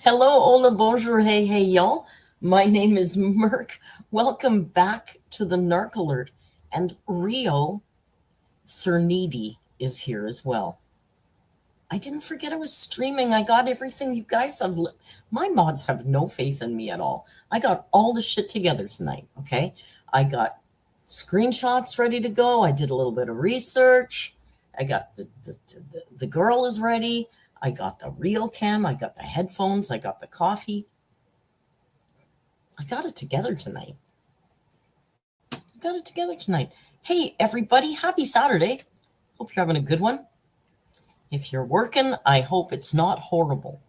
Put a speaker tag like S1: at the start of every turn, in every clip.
S1: Hello, hola, bonjour, hey, hey, y'all. My name is Merc. Welcome back to the Narc Alert. And Rio Cernidi is here as well. I didn't forget I was streaming. I got everything you guys have. My mods have no faith in me at all. I got all the shit together tonight, okay? I got screenshots ready to go. I did a little bit of research. I got the girl is ready. I got the real cam. I got the headphones. I got the coffee. I got it together tonight. Hey, everybody. Happy Saturday. Hope you're having a good one. If you're working, I hope it's not horrible.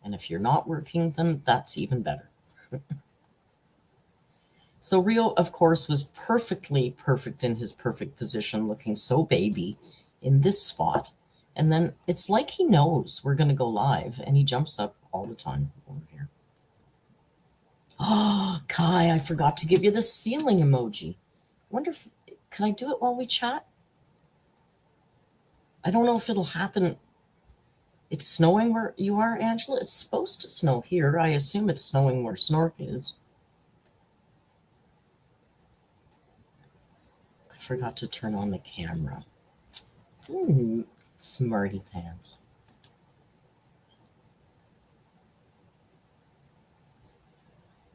S1: And if you're not working, then that's even better. So Rio, of course, was perfect in his perfect position, looking so baby in this spot. And then it's like he knows we're going to go live, and he jumps up all the time over here. Oh, Kai, I forgot to give you the ceiling emoji. Wonder if, can I do it while we chat? I don't know if it'll happen. It's snowing where you are, Angela? It's supposed to snow here. I assume it's snowing where Snork is. I forgot to turn on the camera. Smarty pants.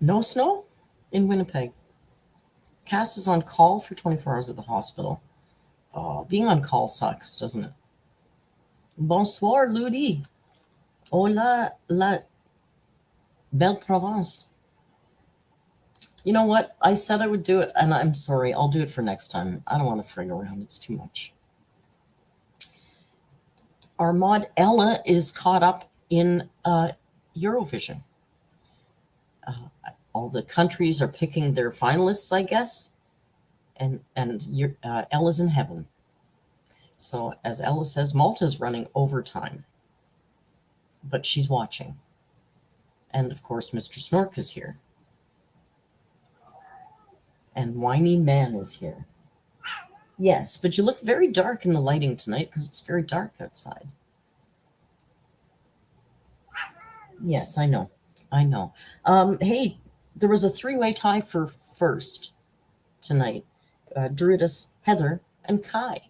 S1: No snow in Winnipeg. Cass is on call for 24 hours at the hospital. Oh, being on call sucks, doesn't it? Bonsoir, Ludi. Hola, la belle Provence. You know what? I said I would do it, and I'm sorry. I'll do it for next time. I don't want to frig around. It's too much. Our mod Ella is caught up in Eurovision. All the countries are picking their finalists, I guess, and Ella's in heaven. So as Ella says, Malta's running overtime, but she's watching. And of course, Mr. Snork is here. And Whiny Man is here. Yes, but you look very dark in the lighting tonight because it's very dark outside. Yes, I know. Hey, there was a three-way tie for first tonight. Druidus, Heather, and Kai.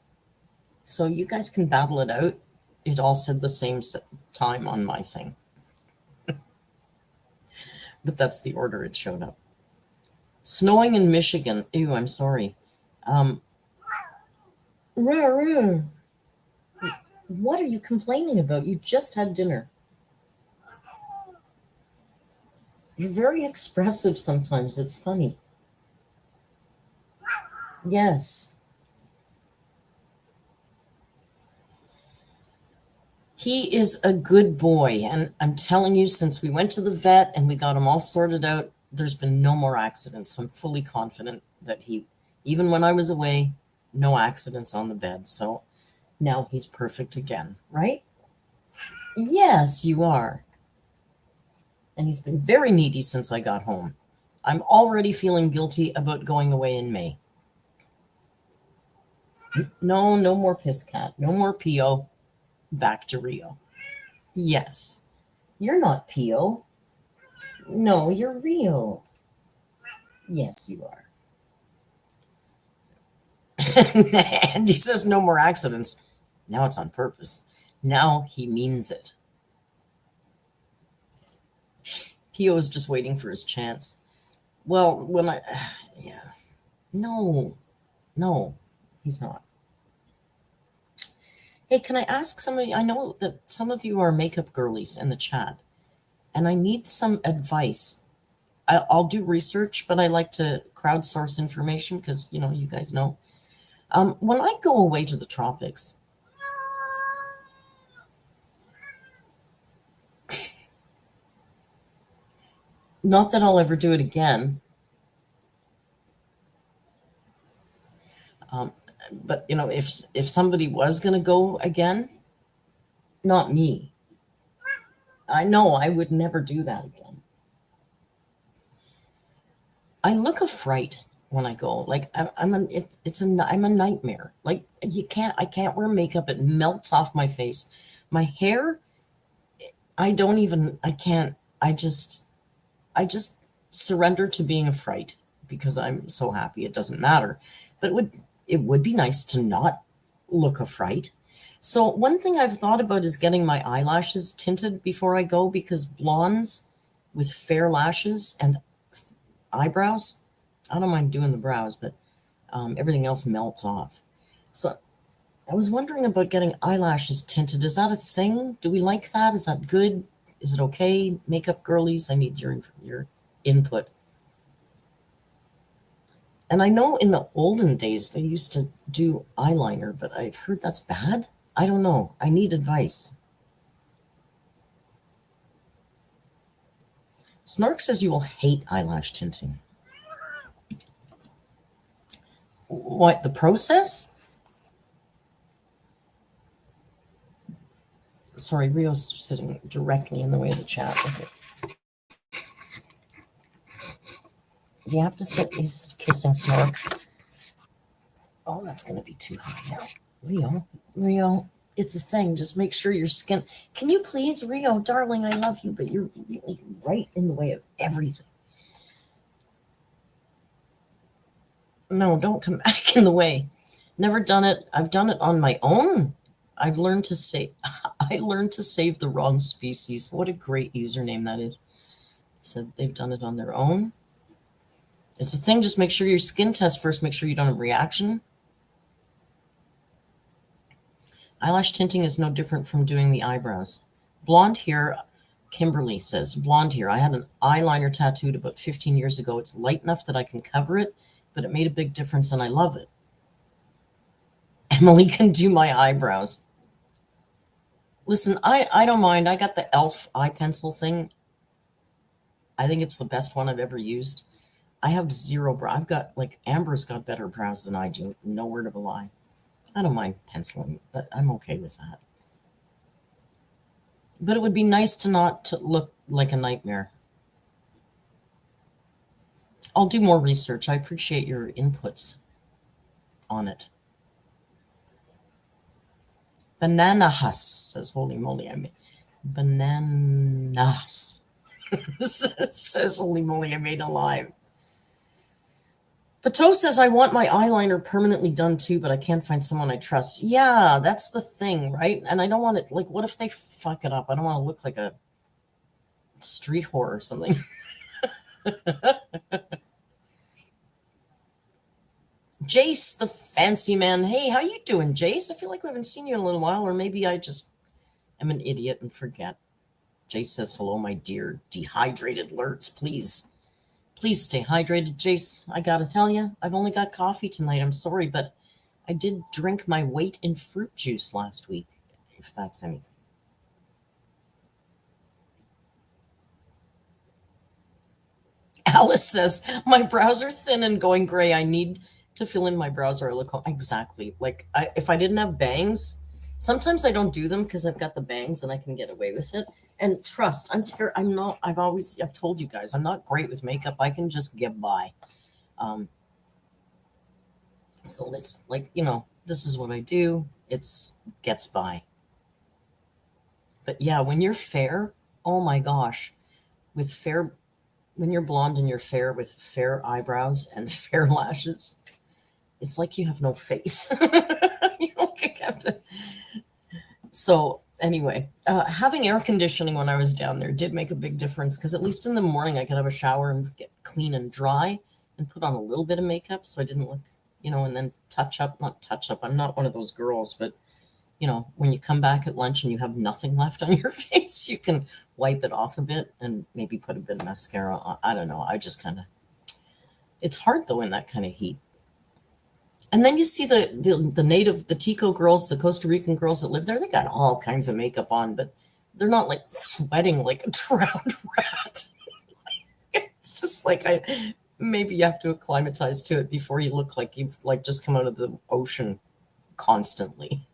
S1: So you guys can battle it out. It all said the same time on my thing. But that's the order it showed up. Snowing in Michigan. Ew, I'm sorry. What are you complaining about? You just had dinner. You're very expressive sometimes. It's funny. Yes. He is a good boy. And I'm telling you, since we went to the vet and we got him all sorted out, there's been no more accidents. I'm fully confident that even when I was away, no accidents on the bed. So now he's perfect again, right? Yes, you are. And he's been very needy since I got home. I'm already feeling guilty about going away in May. No, no more piss cat. No more Pio. Back to Rio. Yes. You're not Pio. No, you're Rio. Yes, you are. And he says no more accidents. Now it's on purpose. Now he means it. Pio is just waiting for his chance. Well, yeah. No, he's not. Hey, can I ask somebody? I know that some of you are makeup girlies in the chat, and I need some advice. I'll do research, but I like to crowdsource information because, you guys know. When I go away to the tropics, not that I'll ever do it again, but if somebody was going to go again, not me. I know I would never do that again. I look a fright when I go. Like I'm a nightmare. Like I can't wear makeup. It melts off my face. My hair, I can't. I just surrender to being a fright because I'm so happy it doesn't matter. But it would be nice to not look a fright. So one thing I've thought about is getting my eyelashes tinted before I go, because blondes with fair lashes and eyebrows, I don't mind doing the brows, but everything else melts off. So I was wondering about getting eyelashes tinted. Is that a thing? Do we like that? Is that good? Is it okay? Makeup girlies, I need your input. And I know in the olden days they used to do eyeliner, but I've heard that's bad. I don't know. I need advice. Snark says you will hate eyelash tinting. What, the process? Sorry, Rio's sitting directly in the way of the chat. Okay. Do you have to sit? He's kissing Snark. Oh, that's going to be too high now. Rio, it's a thing. Just make sure your skin. Can you please, Rio, darling, I love you, but you're really right in the way of everything. No, don't come back in the way. Never done it. I've done it on my own. I learned to save the wrong species. What a great username that is. Said they've done it on their own. It's a thing. Just make sure your skin test first. Make sure you don't have a reaction. Eyelash tinting is no different from doing the eyebrows. Blonde hair, Kimberly says, blonde hair. I had an eyeliner tattooed about 15 years ago. It's light enough that I can cover it, but it made a big difference and I love it. Emily can do my eyebrows. Listen, I don't mind. I got the e.l.f. eye pencil thing. I think it's the best one I've ever used. I have zero brow. I've got, Amber's got better brows than I do. No word of a lie. I don't mind penciling, but I'm okay with that. But it would be nice to not look like a nightmare. I'll do more research. I appreciate your inputs on it. Banana Hus says, holy moly, I made bananas. Says, holy moly, I made a live. Pateau says, I want my eyeliner permanently done too, but I can't find someone I trust. Yeah, that's the thing, right? And I don't want it, what if they fuck it up? I don't want to look like a street whore or something. Jace, the fancy man. Hey, how you doing, Jace? I feel like we haven't seen you in a little while, or maybe I just am an idiot and forget. Jace says, hello, my dear dehydrated lurts. Please Please stay hydrated, Jace. I gotta tell you, I've only got coffee tonight. I'm sorry, but I did drink my weight in fruit juice last week, if that's anything. Alice says, my brows are thin and going gray. I need to fill in my brows or I look home. Exactly. Like if I didn't have bangs, sometimes I don't do them because I've got the bangs and I can get away with it. And trust, I'm not, I've told you guys, I'm not great with makeup. I can just get by. So it's like, this is what I do. Gets by. But yeah, when you're fair, oh my gosh, when you're blonde and you're fair with fair eyebrows and fair lashes, it's like you have no face. So anyway, having air conditioning when I was down there did make a big difference because at least in the morning I could have a shower and get clean and dry and put on a little bit of makeup so I didn't look, and then not touch up. I'm not one of those girls, but when you come back at lunch and you have nothing left on your face, you can wipe it off a bit and maybe put a bit of mascara on. I don't know. I just it's hard though in that kind of heat. And then you see the Tico girls, the Costa Rican girls that live there, they got all kinds of makeup on, but they're not like sweating like a drowned rat. It's just like maybe you have to acclimatize to it before you look like you've like just come out of the ocean constantly.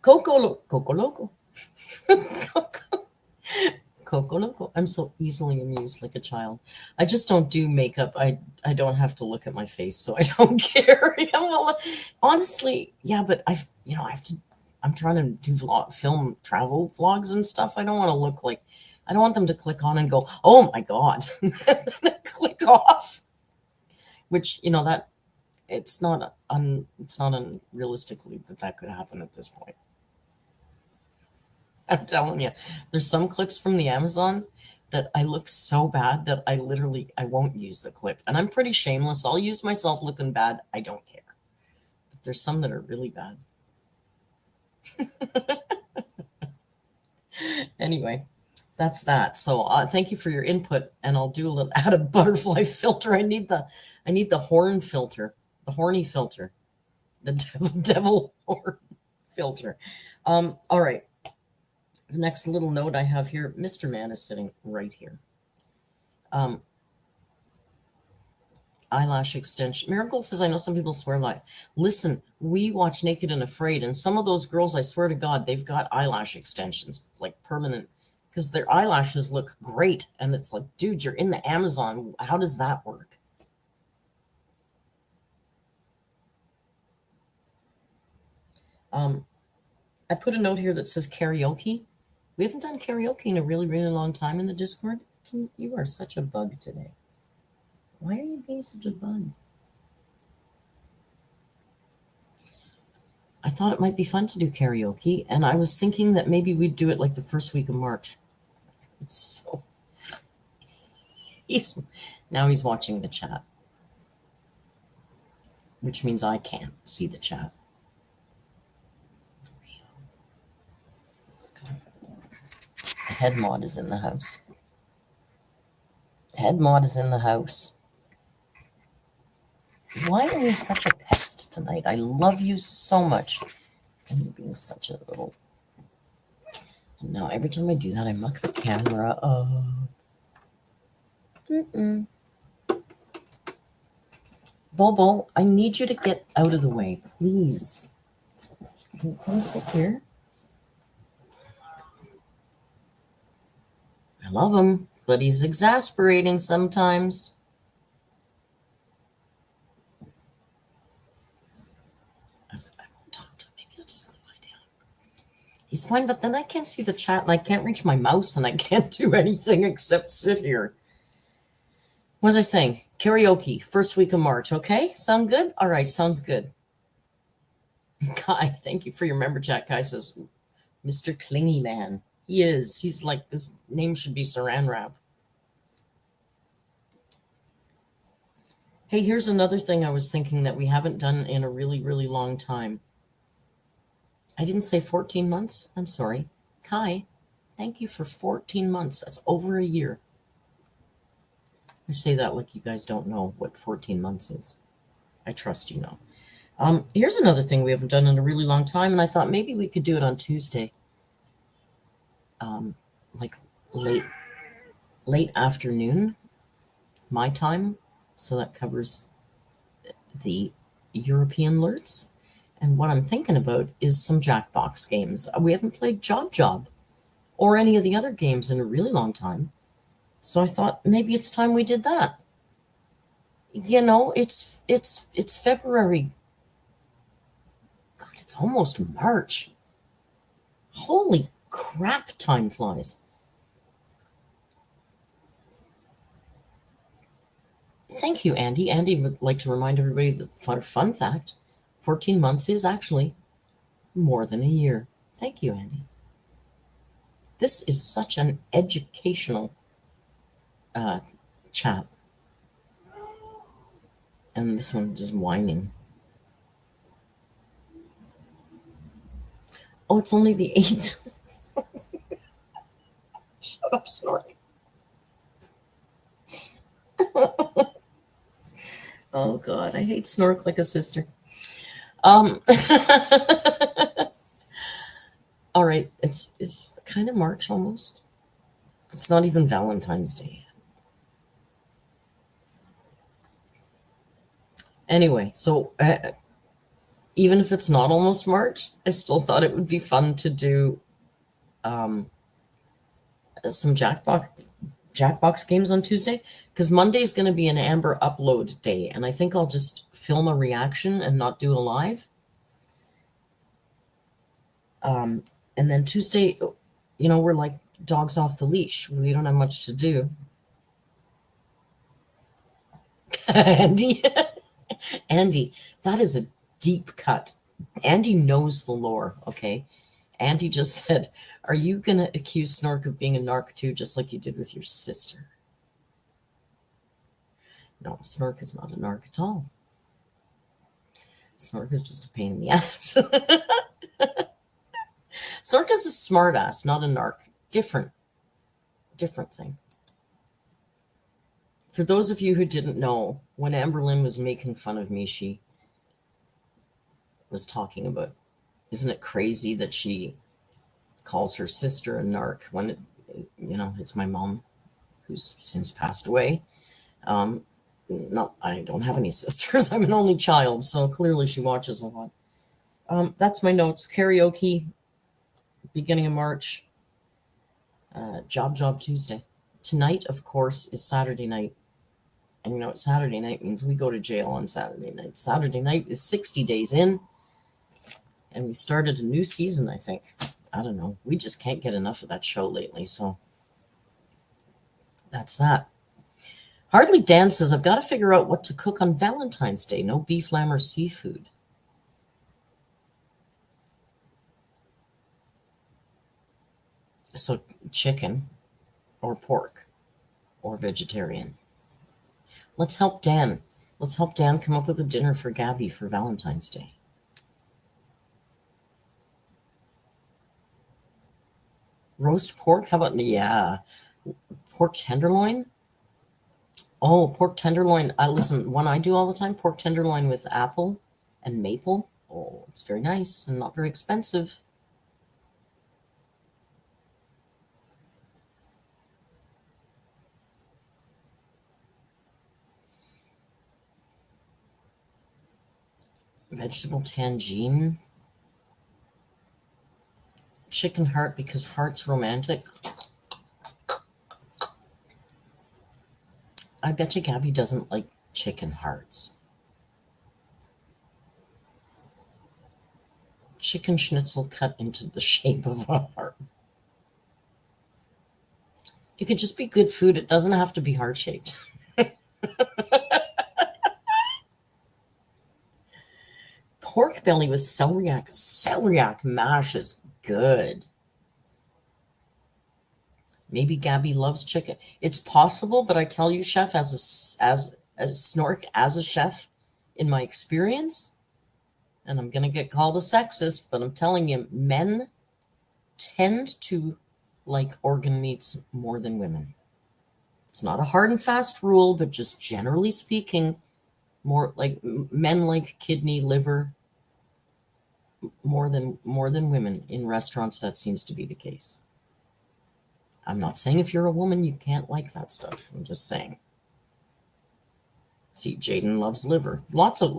S1: Coco Loco. Coco Loco. I'm so easily amused like a child. I just don't do makeup. I don't have to look at my face, so I don't care. Well, honestly, yeah, but I have to. I'm trying to do film travel vlogs and stuff. I don't want to look like. I don't want them to click on and go, "Oh my god," and then click off. Which that it's not unrealistically that could happen at this point. I'm telling you, there's some clips from the Amazon that I look so bad that I won't use the clip. And I'm pretty shameless. I'll use myself looking bad. I don't care. But there's some that are really bad. Anyway, that's that. So thank you for your input. And I'll add a butterfly filter. I need the horn filter, the horny filter, the devil horn filter. All right. The next little note I have here, Mr. Man is sitting right here. Eyelash extension. Miracle says, I know some people swear by. Listen, we watch Naked and Afraid, and some of those girls, I swear to God, they've got eyelash extensions, like permanent, because their eyelashes look great. And it's like, dude, you're in the Amazon. How does that work? I put a note here that says karaoke. We haven't done karaoke in a really, really long time in the Discord. You are such a bug today. Why are you being such a bug? I thought it might be fun to do karaoke, and I was thinking that maybe we'd do it like the first week of March. So now he's watching the chat, which means I can't see the chat. The head mod is in the house. Head mod is in the house. Why are you such a pest tonight? I love you so much. And you're being such a little... And now every time I do that, I muck the camera up. Bobo, I need you to get out of the way, please. Can you come sit here? I love him, but he's exasperating sometimes. I won't talk to him. Maybe I'll just go lie down. He's fine, but then I can't see the chat, and I can't reach my mouse, and I can't do anything except sit here. What was I saying? Karaoke, first week of March, okay? Sound good? All right, sounds good. Guy, thank you for your member chat. Guy says, Mr. Clingy Man. He is. He's like, his name should be Saran Wrap. Hey, here's another thing I was thinking that we haven't done in a really, really long time. I didn't say 14 months. I'm sorry. Kai, Thank you for 14 months. That's over a year. I say that like you guys don't know what 14 months is. I trust you know. Here's another thing we haven't done in a really long time, and I thought maybe we could do it on Tuesday. Like late afternoon, my time. So that covers the European alerts. And what I'm thinking about is some Jackbox games. We haven't played Job or any of the other games in a really long time. So I thought maybe it's time we did that. You know, it's February. God, it's almost March. Holy crap, time flies. Thank you, Andy. Andy would like to remind everybody that fun fact, 14 months is actually more than a year. Thank you, Andy. This is such an educational chat. And this one just whining. Oh, it's only the 8th. Shut up, Snork. Oh, God, I hate Snork like a sister. All right, it's kind of March almost. It's not even Valentine's Day. Anyway, so even if it's not almost March, I still thought it would be fun to do some Jackbox games on Tuesday, because Monday is going to be an Amber upload day, and I think I'll just film a reaction and not do it live. And then Tuesday, you know, we're like dogs off the leash. We don't have much to do. Andy, Andy, that is a deep cut. Andy knows the lore, okay? Andy just said, are you going to accuse Snork of being a narc too, just like you did with your sister? No, Snork is not a narc at all. Snork is just a pain in the ass. Snork is a smart ass, not a narc. Different thing. For those of you who didn't know, when Amberlynn was making fun of me, she was talking about, isn't it crazy that she calls her sister a narc when it's my mom, who's since passed away. No, I don't have any sisters. I'm an only child, so clearly she watches a lot. That's my notes. Karaoke, beginning of March. Job Tuesday. Tonight, of course, is Saturday night. And you know what Saturday night means? We go to jail on Saturday night. Saturday night is 60 days in. And we started a new season, I think. I don't know. We just can't get enough of that show lately, so that's that. Hardly Dan says, I've got to figure out what to cook on Valentine's Day. No beef, lamb, or seafood. So chicken or pork or vegetarian. Let's help Dan. Let's help Dan come up with a dinner for Gabby for Valentine's Day. Roast pork? How about, pork tenderloin? Oh, pork tenderloin. Listen, one I do all the time, pork tenderloin with apple and maple. Oh, it's very nice and not very expensive. Vegetable tangine. Chicken heart because heart's romantic. I bet you Gabby doesn't like chicken hearts. Chicken schnitzel cut into the shape of a heart. It could just be good food. It doesn't have to be heart-shaped. Pork belly with celeriac. Celeriac mash is good. Maybe Gabby loves chicken. It's possible, but I tell you, chef, as a Snork, as a chef, in my experience, and I'm going to get called a sexist, but I'm telling you, men tend to like organ meats more than women. It's not a hard and fast rule, but just generally speaking, more like men like kidney, liver more than women. In restaurants, that seems to be the case. I'm not saying if you're a woman you can't like that stuff. I'm just saying. See, Jaden loves liver. Lots of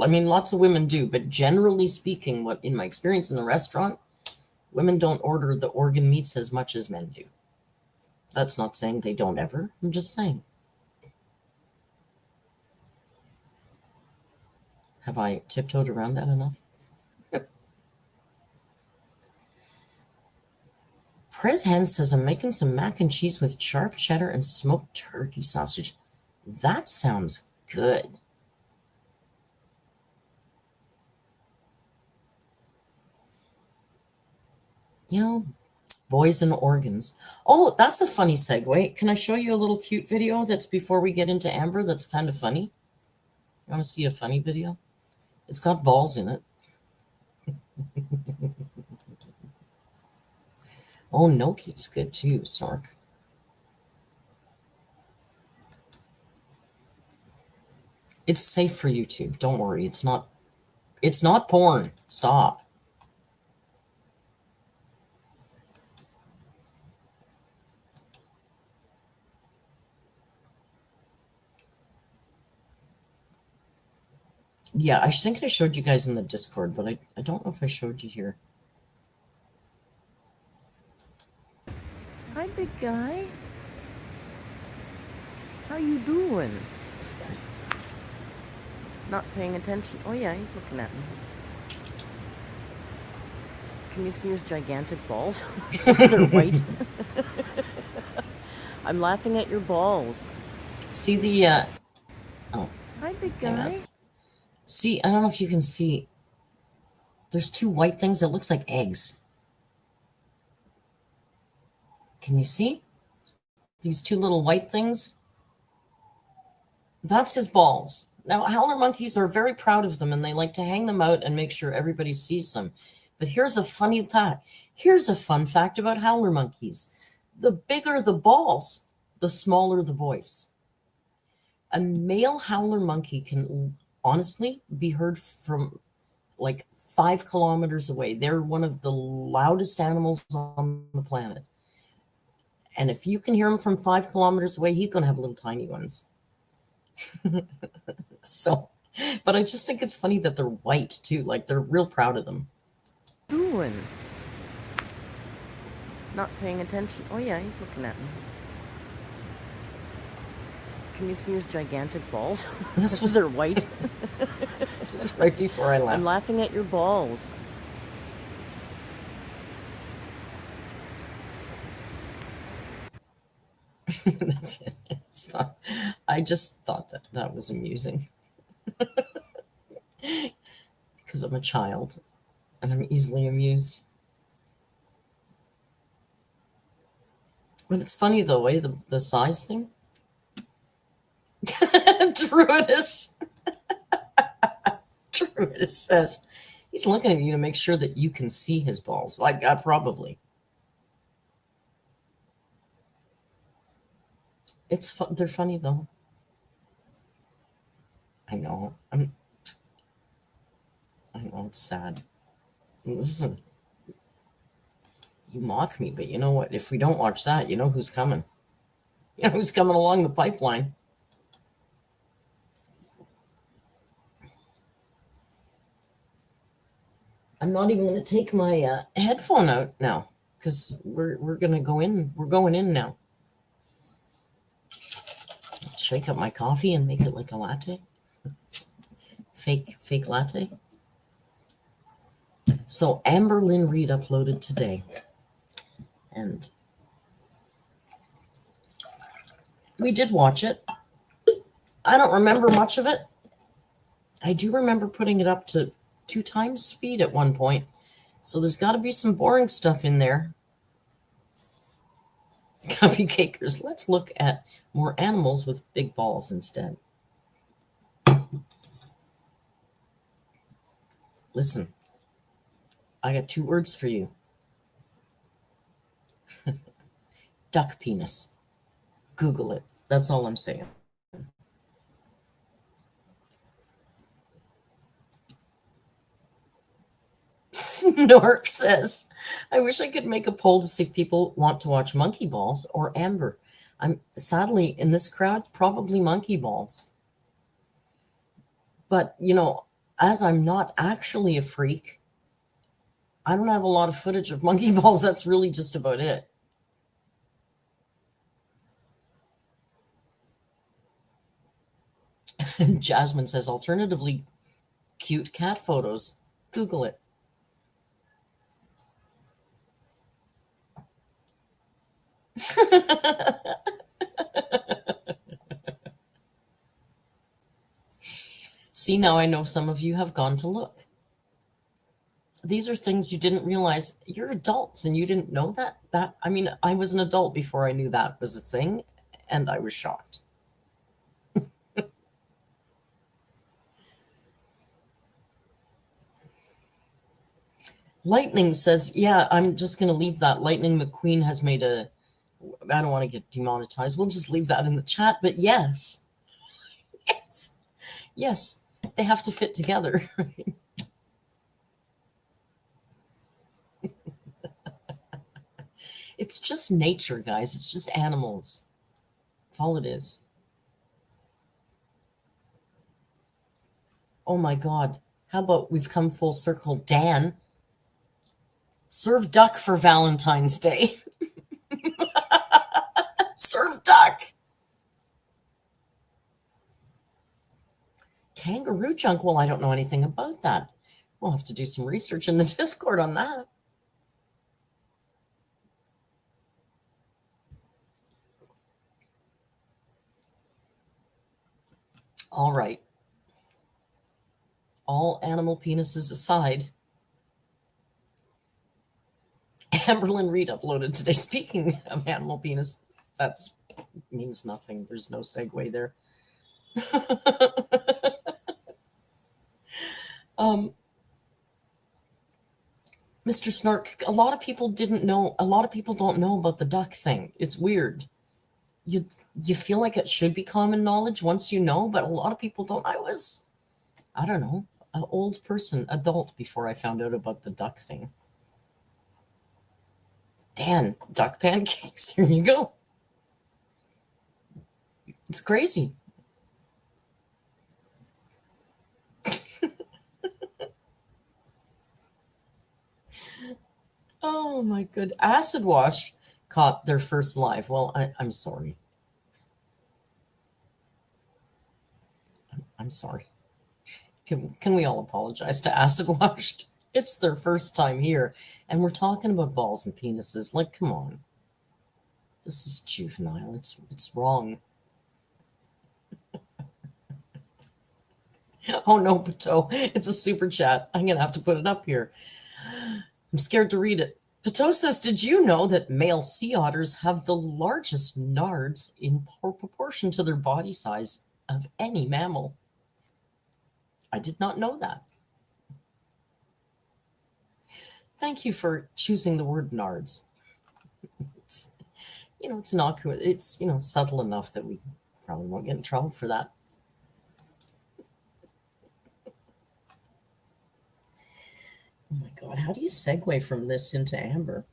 S1: women do, but generally speaking, what in my experience in the restaurant, women don't order the organ meats as much as men do. That's not saying they don't ever. I'm just saying. Have I tiptoed around that enough? Prez Hen says, I'm making some mac and cheese with sharp cheddar and smoked turkey sausage. That sounds good. You know, boys and organs. Oh, that's a funny segue. Can I show you a little cute video that's before we get into Amber that's kind of funny? You want to see a funny video? It's got balls in it. Oh, Noki's good too, Sork. It's safe for YouTube. Don't worry. It's not porn. Stop. Yeah, I think I showed you guys in the Discord, but I don't know if I showed you here.
S2: Hi, big guy. How you doing?
S1: This guy.
S2: Not paying attention. Oh yeah, he's looking at me. Can you see his gigantic balls? They're white. I'm laughing at your balls.
S1: See the oh.
S2: Hi, big guy.
S1: See, I don't know if you can see. There's two white things that looks like eggs. Can you see? These two little white things? That's his balls. Now, howler monkeys are very proud of them, and they like to hang them out and make sure everybody sees them. But here's a funny thought. Here's a fun fact about howler monkeys. The bigger the balls, the smaller the voice. A male howler monkey can honestly be heard from like 5 kilometers away. They're one of the loudest animals on the planet. And if you can hear him from 5 kilometers away, he's going to have little tiny ones. So, but I just think it's funny that they're white too. Like they're real proud of them.
S2: Doing? Not paying attention. Oh yeah, he's looking at me. Can you see his gigantic balls? They're white.
S1: This was right before I left.
S2: I'm laughing at your balls.
S1: That's it. I just thought that was amusing. Because I'm a child and I'm easily amused. But it's funny though, eh? The size thing. Druidus. Druidus says he's looking at you to make sure that you can see his balls. Like probably. They're funny though. I know. I know it's sad. Listen, you mock me, but you know what? If we don't watch that, you know who's coming. You know who's coming along the pipeline. I'm not even going to take my headphone out now because we're going to go in. We're going in now. Shake up my coffee and make it like a latte. Fake latte. So Amberlynn Reid uploaded today. And we did watch it. I don't remember much of it. I do remember putting it up to 2 times speed at one point. So there's got to be some boring stuff in there. Cupcakers. Let's look at more animals with big balls instead. Listen, I got 2 words for you. Duck penis. Google it. That's all I'm saying. Snork says, I wish I could make a poll to see if people want to watch monkey balls or Amber. I'm sadly in this crowd, probably monkey balls. But, you know, as I'm not actually a freak, I don't have a lot of footage of monkey balls. That's really just about it. And Jasmine says, alternatively, cute cat photos. Google it. See, now I know some of you have gone to look. These are things you didn't realize. You're adults and you didn't know that. I mean, I was an adult before I knew that was a thing, and I was shocked. Lightning says, yeah, I'm just going to leave that. Lightning McQueen has made a, I don't want to get demonetized. We'll just leave that in the chat. But yes, yes, they have to fit together. It's just nature, guys. It's just animals. That's all it is. Oh my God. How about we've come full circle? Dan, serve duck for Valentine's Day. Serve duck. Kangaroo junk. Well, I don't know anything about that. We'll have to do some research in the Discord on that. All right. All animal penises aside, Amberlynn Reid uploaded today. Speaking of animal penis, that means nothing. There's no segue there. Mr. Snark, a lot of people didn't know. A lot of people don't know about the duck thing. It's weird. You feel like it should be common knowledge once you know, but a lot of people don't. I don't know, an old person, adult, before I found out about the duck thing. Dan, duck pancakes. There you go. It's crazy. Oh my good. Acid Wash caught their first live. Well, I'm sorry. I'm sorry. Can we all apologize to Acid Washed? It's their first time here, and we're talking about balls and penises. Like, come on. This is juvenile. It's wrong. Oh no, Pateau. It's a super chat. I'm gonna have to put it up here. I'm scared to read it. Pateau says, did you know that male sea otters have the largest nards in proportion to their body size of any mammal? I did not know that. Thank you for choosing the word nards. It's, it's innocuous. It's, subtle enough that we probably won't get in trouble for that. Oh my God, how do you segue from this into Amber?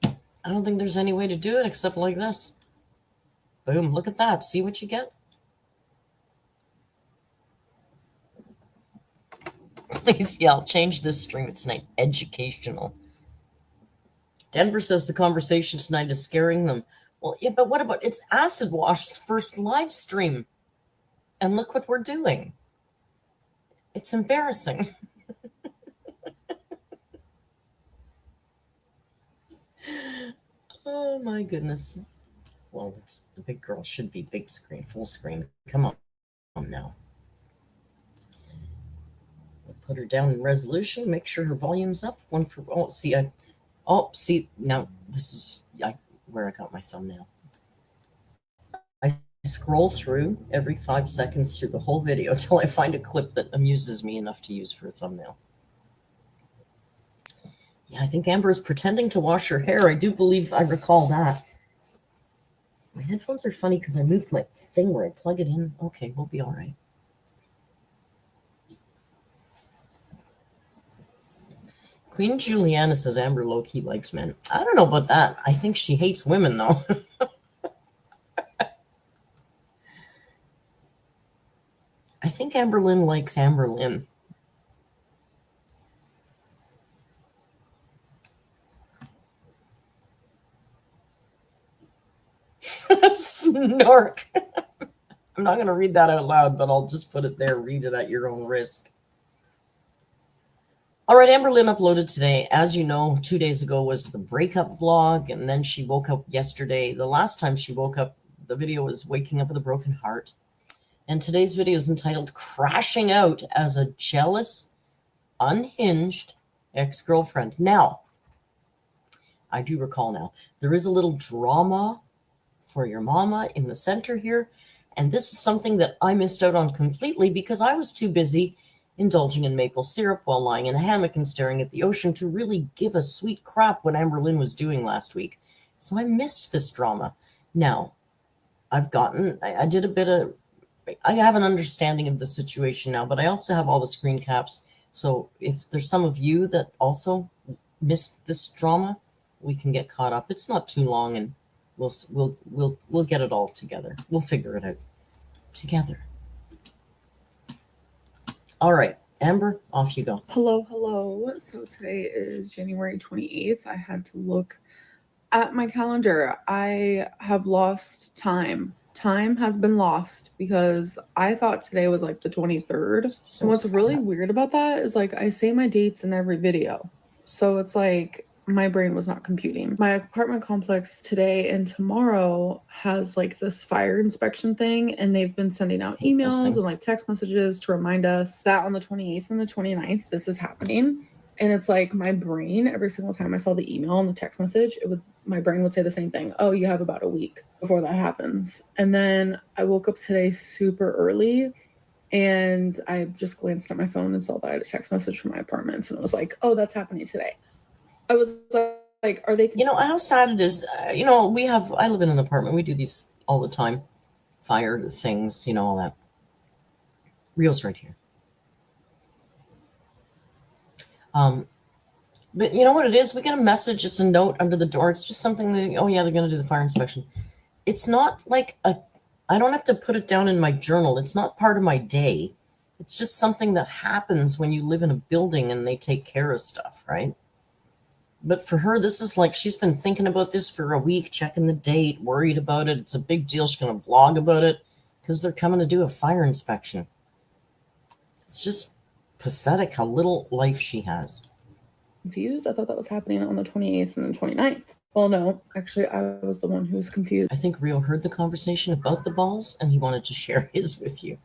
S1: I don't think there's any way to do it except like this. Boom, look at that. See what you get? Please, yeah, I'll change this stream. It's name educational. Denver says the conversation tonight is scaring them. Well, yeah, but what about, it's Acid Wash's first live stream. And look what we're doing. It's embarrassing. Oh my goodness. Well, the big girl should be big screen, full screen. Come on now. I'll put her down in resolution. Make sure her volume's up. See, now this is where I got my thumbnail. I scroll through every 5 seconds through the whole video till I find a clip that amuses me enough to use for a thumbnail. Yeah, I think Amber is pretending to wash her hair. I do believe I recall that. My headphones are funny because I moved my thing where I plug it in. Okay, we'll be all right. Queen Juliana says Amber low-key likes men. I don't know about that. I think she hates women, though. I think Amberlynn likes Amberlynn. Snark. I'm not going to read that out loud, but I'll just put it there. Read it at your own risk. All right, Amberlynn uploaded today. As you know, 2 days ago was the breakup vlog, and then she woke up yesterday. The last time she woke up, the video was waking up with a broken heart. And today's video is entitled Crashing Out as a Jealous, Unhinged Ex-Girlfriend. Now, I do recall now, there is a little drama for your mama in the center here. And this is something that I missed out on completely because I was too busy indulging in maple syrup while lying in a hammock and staring at the ocean to really give a sweet crap what Amberlynn was doing last week. So I missed this drama. Now, I did a bit of, I have an understanding of the situation now, but I also have all the screen caps. So if there's some of you that also missed this drama, we can get caught up. It's not too long, and we'll get it all together. We'll figure it out together. All right, Amber, off you go.
S3: Hello. So today is January 28th. I had to look at my calendar. I have lost time. Time has been lost because I thought today was like the 23rd.
S1: So
S3: and what's
S1: sad.
S3: really weird about that is like I say my dates in every video. So it's like my brain was not computing. My apartment complex today and tomorrow has like this fire inspection thing, and they've been sending out emails and like text messages to remind us that on the 28th and the 29th this is happening. And it's like my brain, every single time I saw the email and the text message, my brain would say the same thing. Oh, you have about a week before that happens. And then I woke up today super early and I just glanced at my phone and saw that I had a text message from my apartments, and it was like, oh, that's happening today. I was like, are they?
S1: You know how sad it is. I live in an apartment. We do these all the time. Fire things, all that. Reel's right here. But you know what it is? We get a message. It's a note under the door. It's just something that, oh yeah, they're going to do the fire inspection. It's not like I don't have to put it down in my journal. It's not part of my day. It's just something that happens when you live in a building and they take care of stuff, right? But for her, this is like she's been thinking about this for a week, checking the date, worried about it. It's a big deal. She's going to vlog about it because they're coming to do a fire inspection. It's just pathetic how little life she has.
S3: Confused. I thought that was happening on the 28th and the 29th. Well, no, actually, I was the one who was confused.
S1: I think Rio heard the conversation about the balls and he wanted to share his with you.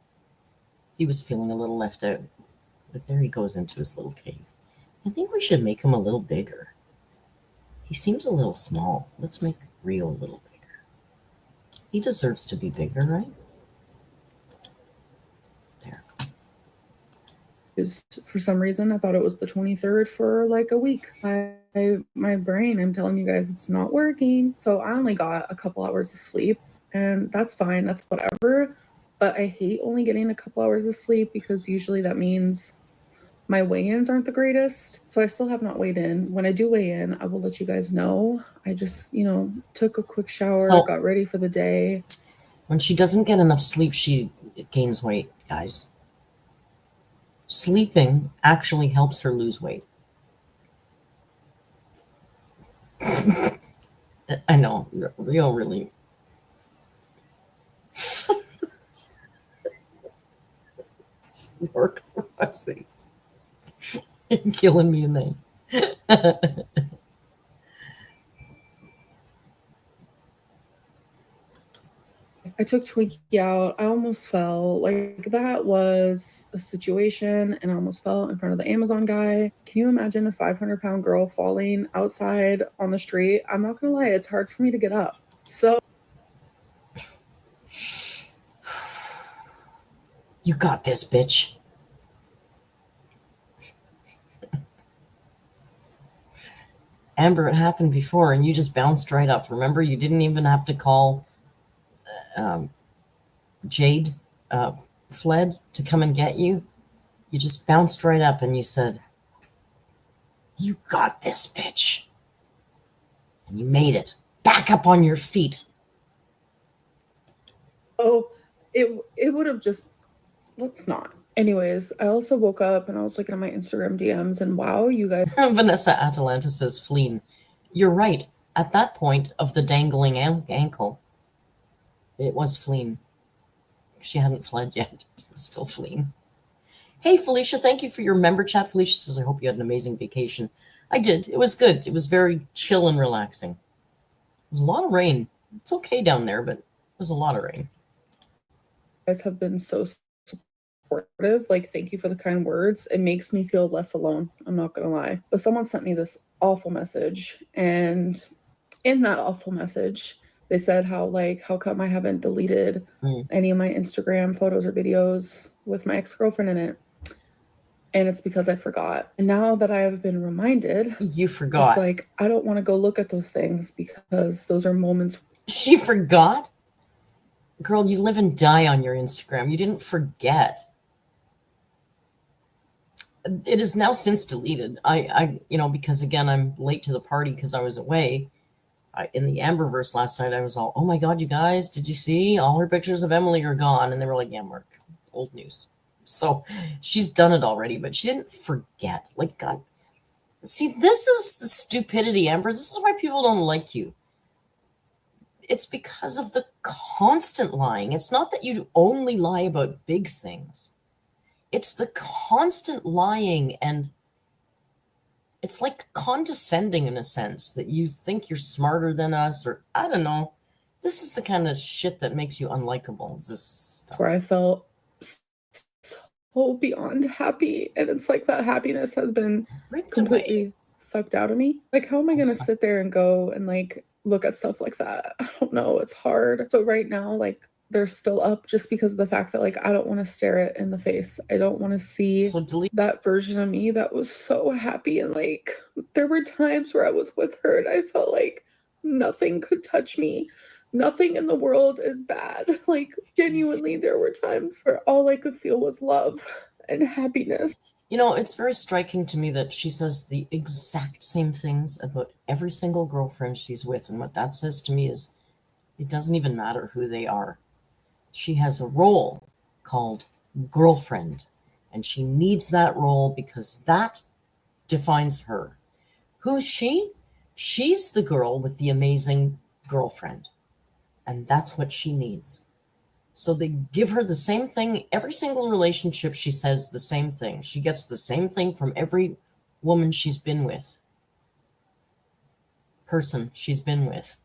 S1: He was feeling a little left out. But there he goes into his little cave. I think we should make him a little bigger. He seems a little small. Let's make Rio a little bigger. He deserves to be bigger, right? There.
S3: For some reason, I thought it was the 23rd for like a week. My brain, I'm telling you guys, it's not working. So I only got a couple hours of sleep, and that's fine. That's whatever. But I hate only getting a couple hours of sleep because usually that means my weigh-ins aren't the greatest. So I still have not weighed in. When I do weigh in, I will let you guys know. I just, took a quick shower, got ready for the day.
S1: When she doesn't get enough sleep, she gains weight, guys. Sleeping actually helps her lose weight. I know, Rio really. Work for my sakes. Killing me in there.
S3: I took Twinkie out. I almost fell. Like, that was a situation, and I almost fell in front of the Amazon guy. Can you imagine a 500-pound girl falling outside on the street? I'm not gonna lie, it's hard for me to get up. So
S1: you got this, bitch. Amber, it happened before, and you just bounced right up. Remember, you didn't even have to call Jade Fled to come and get you. You just bounced right up and you said, "You got this, bitch." And you made it. Back up on your feet.
S3: Oh, it would have just, let's not. Anyways, I also woke up and I was looking at my Instagram DMs and wow, you guys.
S1: Vanessa Atalanta says, "Fleen." You're right. At that point of the dangling ankle, it was Fleen. She hadn't fled yet. It was still Fleen. Hey, Felicia, thank you for your member chat. Felicia says, "I hope you had an amazing vacation." I did. It was good. It was very chill and relaxing. It was a lot of rain. It's okay down there, but it was a lot of rain.
S3: You guys have been so supportive. Like, thank you for the kind words. It makes me feel less alone. I'm not gonna lie. But someone sent me this awful message, and in that awful message, they said how come I haven't deleted any of my Instagram photos or videos with my ex-girlfriend in it. And it's because I forgot. And now that I have been reminded,
S1: you forgot.
S3: It's like, I don't want to go look at those things because those are moments.
S1: She forgot? Girl, you live and die on your Instagram. You didn't forget. It is now since deleted. I because again, I'm late to the party because I was away. In the Amberverse last night, I was all, "Oh my God, you guys, did you see? All her pictures of Emily are gone." And they were like, "Yeah, Mark, old news." So she's done it already, but she didn't forget. Like, God. See, this is the stupidity, Amber. This is why people don't like you. It's because of the constant lying. It's not that you only lie about big things. It's the constant lying, and it's like condescending in a sense that you think you're smarter than us, or I don't know. This is the kind of shit that makes you unlikable. Is this stuff.
S3: Where I felt so beyond happy, and it's like that happiness has been completely sucked out of me. Like, how am I going to sit there and go and like look at stuff like that? I don't know. It's hard. So right now, like, they're still up just because of the fact that like I don't want to stare it in the face. I don't want to see that version of me that was so happy, and like there were times where I was with her and I felt like nothing could touch me. Nothing in the world is bad. Like, genuinely, there were times where all I could feel was love and happiness.
S1: You know, it's very striking to me that she says the exact same things about every single girlfriend she's with. And what that says to me is it doesn't even matter who they are. She has a role called girlfriend, and she needs that role because that defines her. Who's she? She's the girl with the amazing girlfriend, and that's what she needs. So they give her the same thing. Every single relationship, she says the same thing. She gets the same thing from every woman she's been with, person she's been with.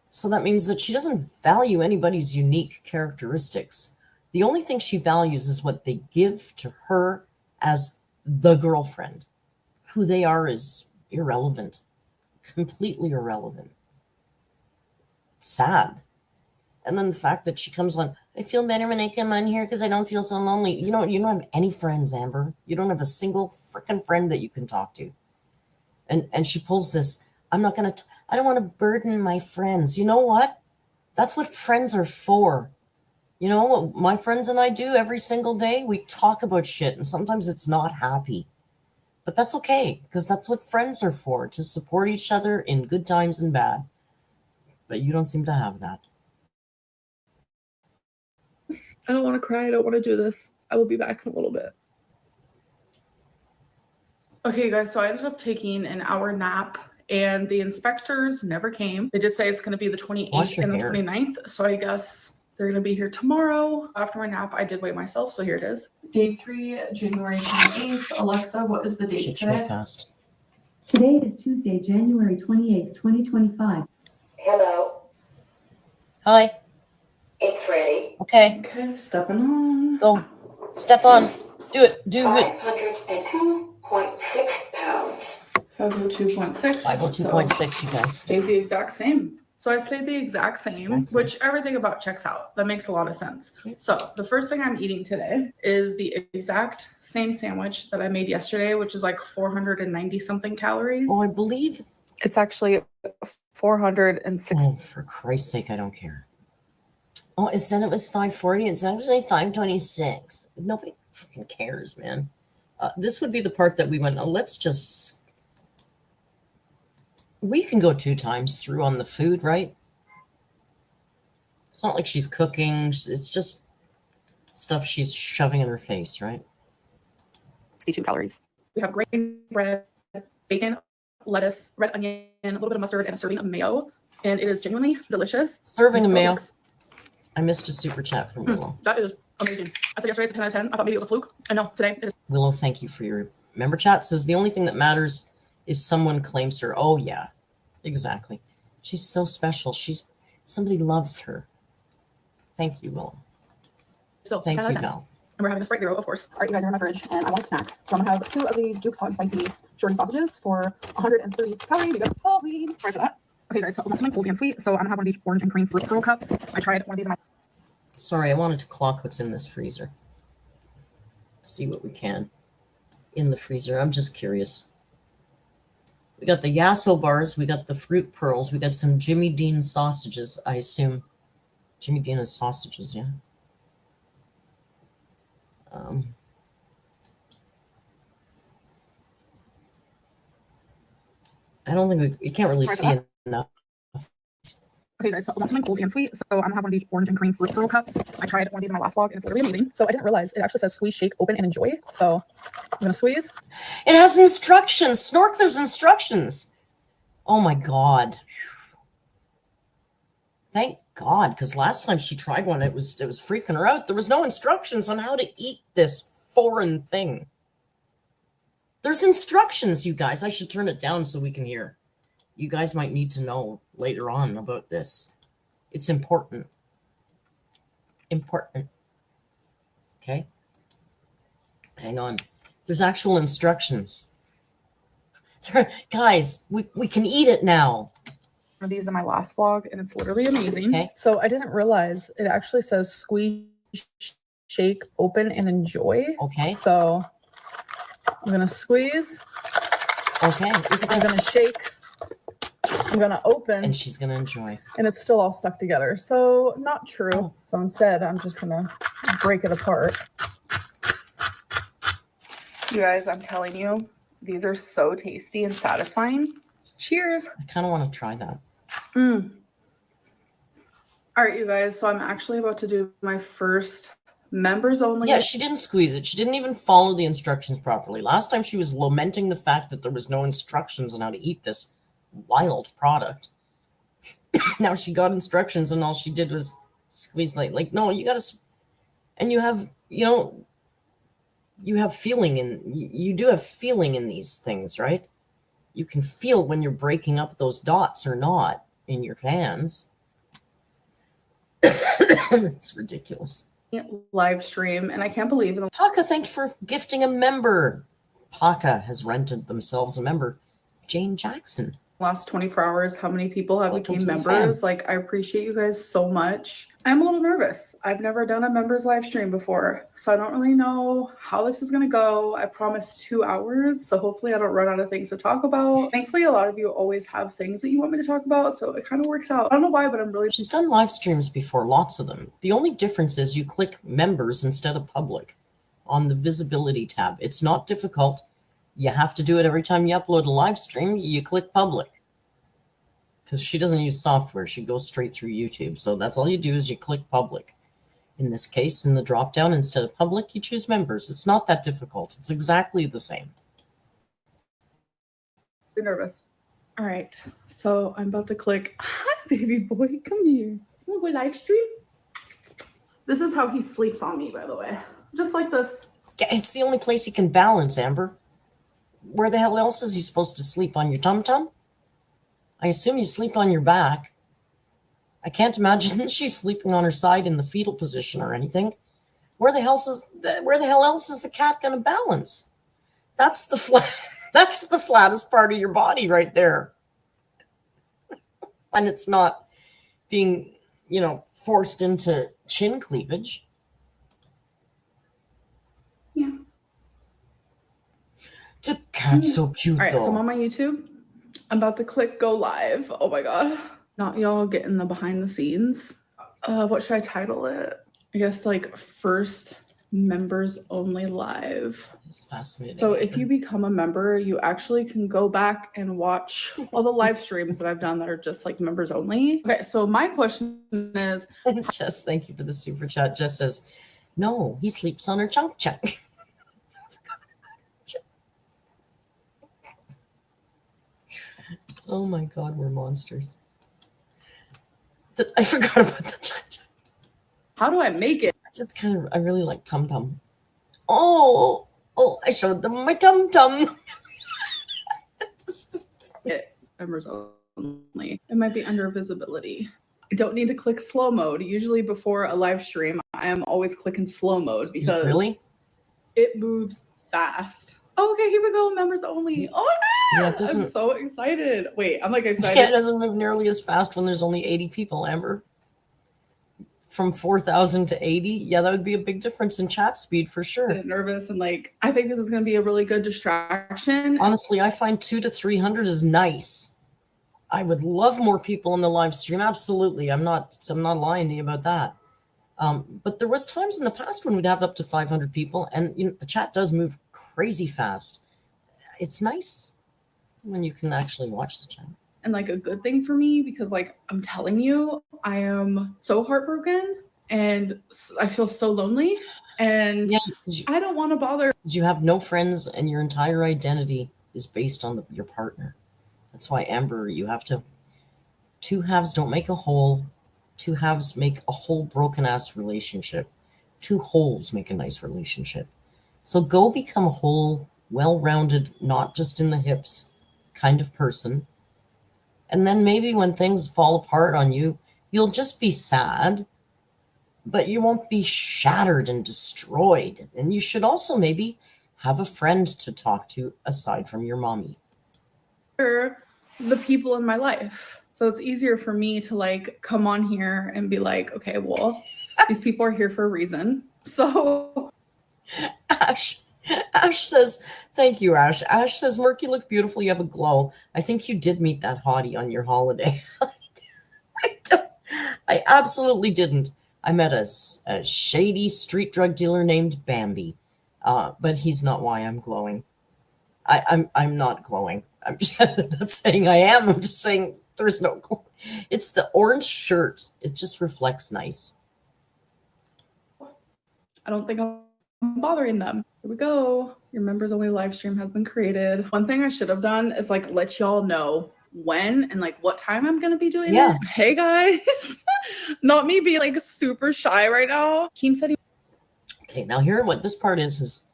S1: So that means that she doesn't value anybody's unique characteristics. The only thing she values is what they give to her as the girlfriend. Who they are is irrelevant, completely irrelevant. Sad. And then the fact that she comes on, "I feel better when I come on here because I don't feel so lonely." You don't have any friends, Amber. You don't have a single freaking friend that you can talk to. And she pulls this, I don't want to burden my friends. You know what? That's what friends are for. You know what my friends and I do every single day? We talk about shit, and sometimes it's not happy. But that's okay, because that's what friends are for, to support each other in good times and bad. But you don't seem to have that.
S3: I don't want to cry. I don't want to do this. I will be back in a little bit. Okay, guys, so I ended up taking an hour nap, and the inspectors never came. They did say it's going to be the 28th and the 29th, so I guess they're going to be here tomorrow. After my nap, I did weigh myself, so here it is. Day 3, January 28th. Alexa, what is the date today?
S1: Fast.
S4: Today is Tuesday, January 28th, 2025.
S5: Hello.
S1: Hi.
S5: It's ready.
S1: Okay.
S3: Okay, stepping on.
S1: Go. Step on. Do it. Do it.
S5: 502.6 pounds.
S3: 502.6.
S1: 502.6, you guys.
S3: Stayed the exact same. So I stayed the exact same, which everything about checks out. That makes a lot of sense. So the first thing I'm eating today is the exact same sandwich that I made yesterday, which is like 490 something calories.
S1: Oh, I believe.
S3: It's actually 406.
S1: Oh, for Christ's sake, I don't care. Oh, it said it was 540. It's actually 526. Nobody fucking cares, man. This would be the part that we went, let's just... We can go 2 times through on the food, right? It's not like she's cooking. It's just stuff she's shoving in her face, right?
S3: 62 calories. We have grain bread, bacon, lettuce, red onion, a little bit of mustard, and a serving of mayo. And it is genuinely delicious.
S1: Serving of mayo.
S3: Looks...
S1: I missed a super chat from Willow.
S3: That is amazing. I said yesterday it's a 10 out of 10. I thought maybe it was a fluke. And no, today it is.
S1: Willow, thank you for your member chat. Says the only thing that matters is someone claims her. Oh, yeah, exactly. She's so special. Somebody loves her. Thank you, Willow.
S3: Still,
S1: thank
S3: 10
S1: you,
S3: out of 10.
S1: Val.
S3: And we're having a Sprite Zero, of course. All right, you guys are in my fridge, and I want a snack. So I'm gonna have 2 of these Duke's hot and spicy shorty sausages for 130 calories. We got Halloween. Sorry for that. Okay, guys, so I want something cold and sweet. So I'm gonna have one of these orange and cream fruit roll cups. I tried one of these in my...
S1: Sorry, I wanted to clock what's in this freezer. See what we can in the freezer. I'm just curious. We got the Yasso bars. We got the fruit pearls. We got some Jimmy Dean sausages, I assume. Jimmy Dean is sausages, yeah. I don't think we can't really see enough.
S3: Okay, guys, so I want something cold and sweet. So I'm gonna have one of these orange and cream fruit roll cups. I tried one of these in my last vlog, and it's literally amazing. So I didn't realize it actually says squeeze, shake, open, and enjoy. So I'm gonna squeeze.
S1: It has instructions. Snork, there's instructions. Oh my God. Thank God, because last time she tried one, it was freaking her out. There was no instructions on how to eat this foreign thing. There's instructions, you guys. I should turn it down so we can hear. You guys might need to know later on about this. It's important. Important. Okay? Hang on. There's actual instructions. Guys, we can eat it now.
S3: These in my last vlog, and it's literally amazing.
S1: Okay.
S3: So I didn't realize it actually says squeeze, shake, open, and enjoy.
S1: Okay.
S3: So I'm gonna squeeze.
S1: Okay.
S3: I'm gonna shake. I'm gonna open.
S1: And she's gonna enjoy.
S3: And it's still all stuck together. So not true.
S1: Oh.
S3: So instead, I'm just gonna break it apart. You guys, I'm telling you, these are so tasty and satisfying. Cheers.
S1: I kind of want to try that.
S3: All right, you guys. So I'm actually about to do my first members only.
S1: Yeah, she didn't squeeze it. She didn't even follow the instructions properly. Last time she was lamenting the fact that there was no instructions on how to eat this wild product. Now she got instructions and all she did was squeeze like no, you got to, and you have, you have feeling you do have feeling in these things, right? You can feel when you're breaking up those dots or not in your hands. It's ridiculous.
S3: Live stream, and I can't believe it.
S1: Paka, thank you for gifting a member. Paka has rented themselves a member. Jane Jackson.
S3: Last 24 hours, how many people have
S1: Welcome
S3: become
S1: to the
S3: members?
S1: fam.
S3: Like, I appreciate you guys so much. I'm a little nervous. I've never done a members live stream before, so I don't really know how this is gonna go. I promised 2 hours, so hopefully I don't run out of things to talk about. Thankfully, a lot of you always have things that you want me to talk about, so it kind of works out. I don't know why, but I'm really...
S1: She's done live streams before, lots of them. The only difference is you click members instead of public on the visibility tab. It's not difficult. You have to do it every time you upload a live stream. You click public. Because she doesn't use software. She goes straight through YouTube. So that's all you do is you click public. In this case, in the drop-down, instead of public, you choose members. It's not that difficult. It's exactly the same.
S3: You're nervous. All right. So I'm about to click. Hi, baby boy. Come here. You want to go live stream? This is how he sleeps on me, by the way. Just like this.
S1: Yeah, it's the only place he can balance, Amber. Where the hell else is he supposed to sleep? On your tum-tum? I assume you sleep on your back. I can't imagine she's sleeping on her side in the fetal position or anything. Where the hell else is the cat going to balance? That's the flattest part of your body right there. And it's not being, forced into chin cleavage.
S3: Yeah.
S1: The cat's so cute,
S3: All right,
S1: though.
S3: so I'm on my YouTube. I'm about to click go live. Oh my god. Not y'all getting the behind the scenes. What should I title it? I guess like first members only live.
S1: It's fascinating.
S3: So if you become a member, you actually can go back and watch all the live streams that I've done that are just like members only. Okay, so my question is,
S1: Jess, thank you for the super chat. Jess says, no, he sleeps on her chunk chunk. Oh my god, we're monsters. I forgot about the chunk chunk.
S3: how do I make it?
S1: I really like Tum Tum. Oh, I showed them my Tum Tum.
S3: Members only. It might be under visibility. I don't need to click slow mode. Usually before a live stream, I am always clicking slow mode because
S1: Really?
S3: it moves fast. Oh, okay, here we go. Members only. Oh my
S1: Yeah,
S3: god!
S1: it doesn't.
S3: I'm so excited. Wait, I'm like excited.
S1: Yeah, it doesn't move nearly as fast when there's only 80 people, Amber. From 4,000 to 80, yeah, that would be a big difference in chat speed for sure.
S3: Nervous and like, I think this is going to be a really good distraction.
S1: Honestly, I find 200 to 300 is nice. I would love more people in the live stream. Absolutely, I'm not lying to you about that. But there was times in the past when we'd have up to 500 people, and the chat does move crazy fast. It's nice when you can actually watch the chat.
S3: And like a good thing for me because like I'm telling you, I am so heartbroken and I feel so lonely and I don't want to bother.
S1: You have no friends and your entire identity is based on your partner. That's why, Amber, you have to. Two halves don't make a whole. Two halves make a whole broken-ass relationship. Two wholes make a nice relationship. So go become a whole, well-rounded, not just in the hips kind of person. And then maybe when things fall apart on you, you'll just be sad, but you won't be shattered and destroyed. And you should also maybe have a friend to talk to aside from your mommy.
S3: The people in my life. So it's easier for me to like come on here and be like, okay, well, these people are here for a reason. So
S1: Ash says, thank you, Ash. Ash says, Merc, you look beautiful. You have a glow. I think you did meet that hottie on your holiday. I absolutely didn't. I met a shady street drug dealer named Bambi, but he's not why I'm glowing. I'm not glowing. I'm not saying I am. I'm just saying there's no glow. It's the orange shirt. It just reflects nice.
S3: I don't think I'm bothering them. Here we go. Your members only live stream has been created. One thing I should have done is like let y'all know when and like what time I'm gonna be doing it. Hey guys. Not me being like super shy right now. Keem said he.
S1: Okay, now here what this part is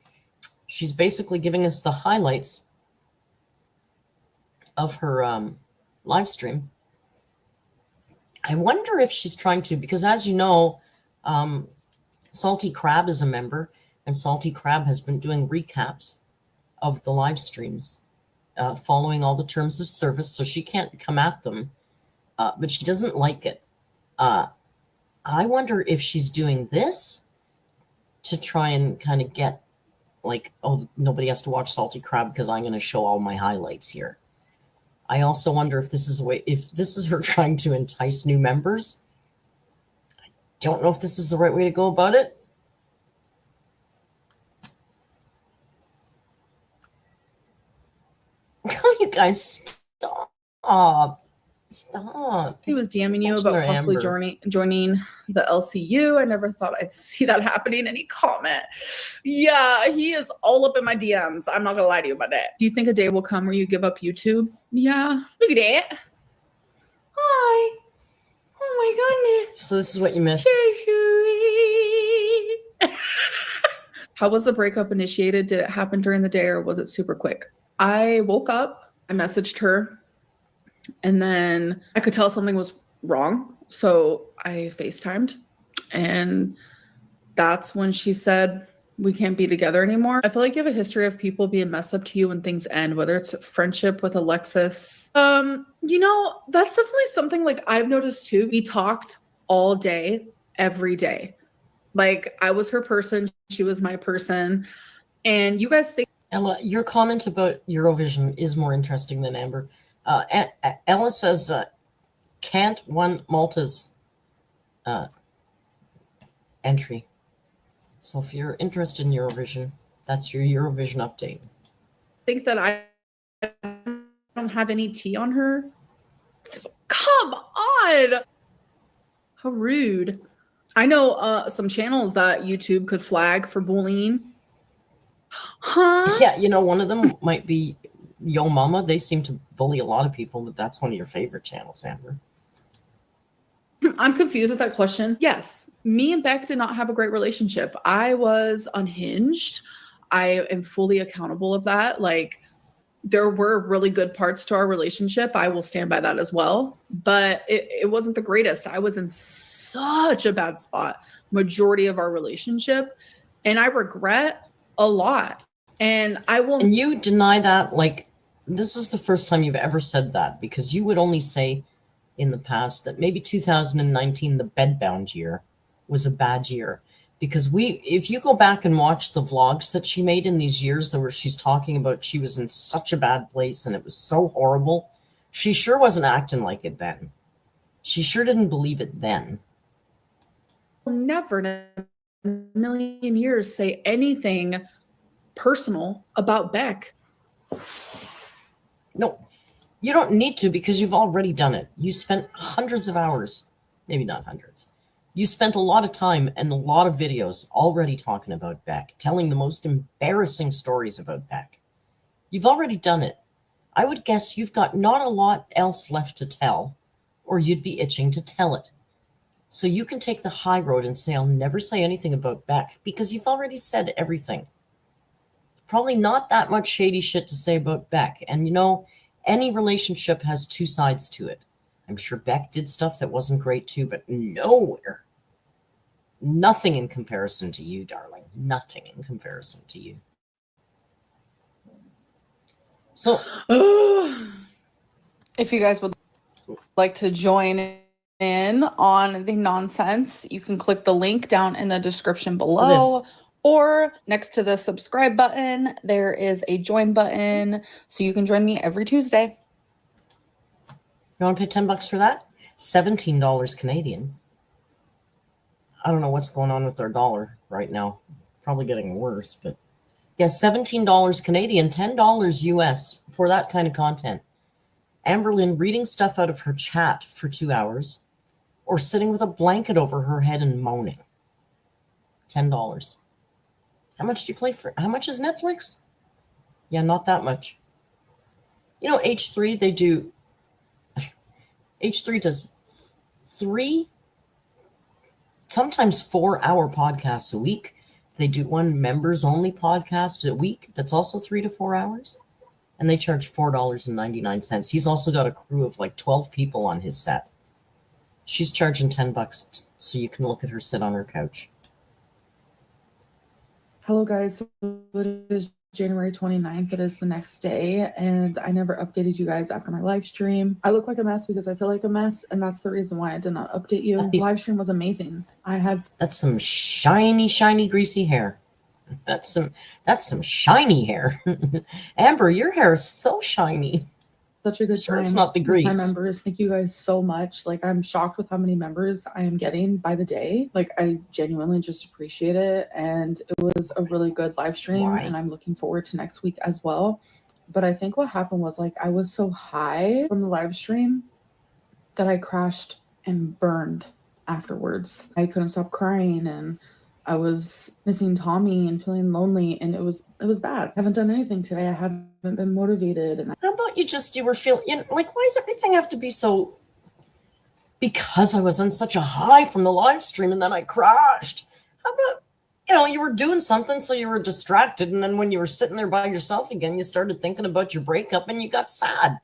S1: she's basically giving us the highlights of her live stream. I wonder if she's trying to, because as you know, Salty Crab is a member, and Salty Crab has been doing recaps of the live streams, following all the terms of service, so she can't come at them, but she doesn't like it. I wonder if she's doing this to try and kind of get like, oh, nobody has to watch Salty Crab because I'm going to show all my highlights here. I also wonder if this is her trying to entice new members. I don't know if this is the right way to go about it. You guys, stop.
S3: He was DMing you about possibly joining the LCU. I never thought I'd see that happening. Any comment? Yeah, he is all up in my DMs. I'm not gonna lie to you about that. Do you think a day will come where you give up YouTube? Yeah. Look at that. Hi. Oh my goodness.
S1: So this is what you missed.
S3: How was the breakup initiated? Did it happen during the day or was it super quick? I woke up, I messaged her, and then I could tell something was wrong. So I FaceTimed, and that's when she said, we can't be together anymore. I feel like you have a history of people being messed up to you when things end, whether it's friendship with Alexis. You know, that's definitely something like I've noticed too. We talked all day, every day. Like I was her person, she was my person. And you guys think
S1: Ella, your comment about Eurovision is more interesting than Amber. Ella says, can't won Malta's entry. So if you're interested in Eurovision, that's your Eurovision update.
S3: that I don't have any tea on her? Come on! How rude. I know some channels that YouTube could flag for bullying. Huh?
S1: Yeah, you know, one of them might be Yo Mama. They seem to bully a lot of people, but that's one of your favorite channels, Amber.
S3: I'm confused with that question. Yes, me and Beck did not have a great relationship. I was unhinged. I am fully accountable of that. Like, there were really good parts to our relationship. I will stand by that as well. But it wasn't the greatest. I was in such a bad spot majority of our relationship. And I regret a lot. And I will.
S1: And you deny that, like, this is the first time you've ever said that, because you would only say in the past that maybe 2019, the bedbound year, was a bad year. Because if you go back and watch the vlogs that she made in these years where she's talking about she was in such a bad place and it was so horrible, she sure wasn't acting like it then. She sure didn't believe it then.
S3: Never in a million years say anything personal about Beck.
S1: No, you don't need to, because you've already done it. You spent hundreds of hours, maybe not hundreds. You spent a lot of time and a lot of videos already talking about Beck, telling the most embarrassing stories about Beck. You've already done it. I would guess you've got not a lot else left to tell, or you'd be itching to tell it. So you can take the high road and say, I'll never say anything about Beck, because you've already said everything. Probably not that much shady shit to say about Beck. And you know, any relationship has two sides to it. I'm sure Beck did stuff that wasn't great too, but nothing in comparison to you, darling. Nothing in comparison to you. So,
S3: if you guys would like to join in on the nonsense, you can click the link down in the description below. Or next to the subscribe button, there is a join button, so you can join me every Tuesday.
S1: You want to pay $10 for that? $17 Canadian. I don't know what's going on with our dollar right now. Probably getting worse, but yeah, $17 Canadian, $10 US for that kind of content. Amberlynn reading stuff out of her chat for 2 hours, or sitting with a blanket over her head and moaning. $10. How much do you play for? How much is Netflix? Yeah, not that much. You know, H3, they do. H3 does 3, sometimes 4-hour podcasts a week. They do one members only podcast a week that's also 3 to 4 hours. And they charge $4.99. He's also got a crew of like 12 people on his set. She's charging $10 so you can look at her sit on her couch.
S3: Hello guys, so it is January 29th. It is the next day, and I never updated you guys after my live stream. I look like a mess because I feel like a mess, and that's the reason why I did not update you. The live stream was amazing. That's
S1: some shiny, greasy hair. That's some shiny hair. Amber, your hair is so shiny.
S3: Such a good time.
S1: It's not the grease.
S3: My members, thank you guys so much. Like, I'm shocked with how many members I am getting by the day. Like, I genuinely just appreciate it, and it was a really good live stream.
S1: Why?
S3: And I'm looking forward to next week as well. But I think what happened was, like, I was so high from the live stream that I crashed and burned afterwards. I couldn't stop crying, and I was missing Tommy and feeling lonely, and it was bad. I haven't done anything today. I haven't been motivated. And
S1: how about you were feeling, like, why does everything have to be so, because I was on such a high from the live stream and then I crashed? How about, you were doing something, so you were distracted, and then when you were sitting there by yourself again, you started thinking about your breakup and you got sad.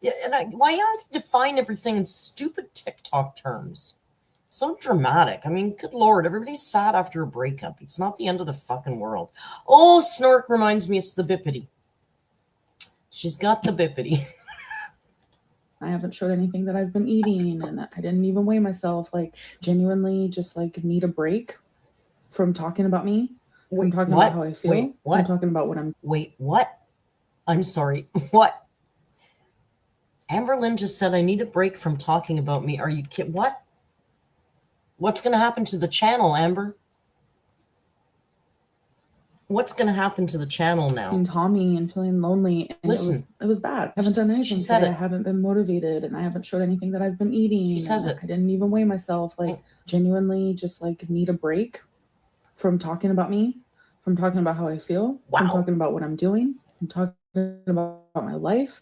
S1: Yeah, and why do you have to define everything in stupid TikTok terms? So dramatic. I mean, good Lord, everybody's sad after a breakup. It's not the end of the fucking world. Oh, Snork reminds me it's the bippity. She's got the bippity.
S3: I haven't showed anything that I've been eating, and I didn't even weigh myself. Like, genuinely just like need a break from talking about me, from talking about how I feel.
S1: Wait, what?
S3: I'm talking about what I'm.
S1: Wait, what? I'm sorry. What? Amberlynn just said I need a break from talking about me. Are you kidding? What? What's going to happen to the channel, Amber? What's going to happen to the channel now?
S3: And Tommy and feeling lonely, and
S1: Listen,
S3: it was bad. I haven't done anything.
S1: she said
S3: today.
S1: it.
S3: I haven't been motivated, and I haven't showed anything that I've been eating.
S1: She says
S3: and
S1: it.
S3: I didn't even weigh myself. Like, genuinely just like need a break from talking about me, from talking about how I feel,
S1: Wow.
S3: from talking about what I'm doing, from talking about my life.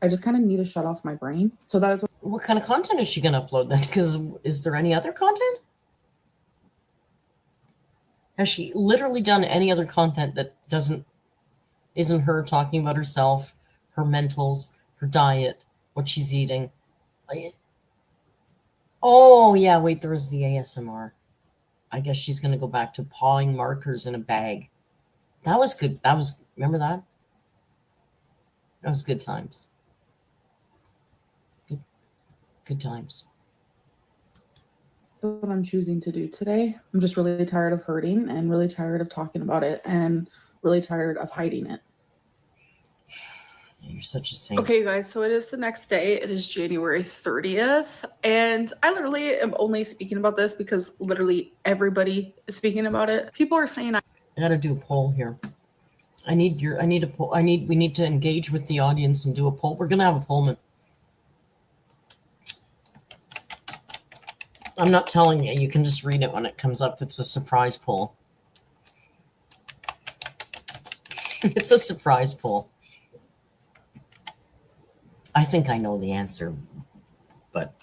S3: I just kind of need to shut off my brain. So that is
S1: What kind of content is she going to upload then? Because is there any other content? Has she literally done any other content that isn't her talking about herself, her mentals, her diet, what she's eating? Oh, yeah, wait, there was the ASMR. I guess she's going to go back to pawing markers in a bag. That was good. Remember that? That was good times. Good times.
S3: what I'm choosing to do today. I'm just really tired of hurting and really tired of talking about it and really tired of hiding it.
S1: You're such a saint.
S3: Okay, you guys, so it is the next day. It is January 30th. And I literally am only speaking about this because literally everybody is speaking about it. People are saying
S1: I gotta do a poll here. We need to engage with the audience and do a poll. We're gonna have a poll. I'm not telling you. You can just read it when it comes up. It's a surprise poll. It's a surprise poll. I think I know the answer, but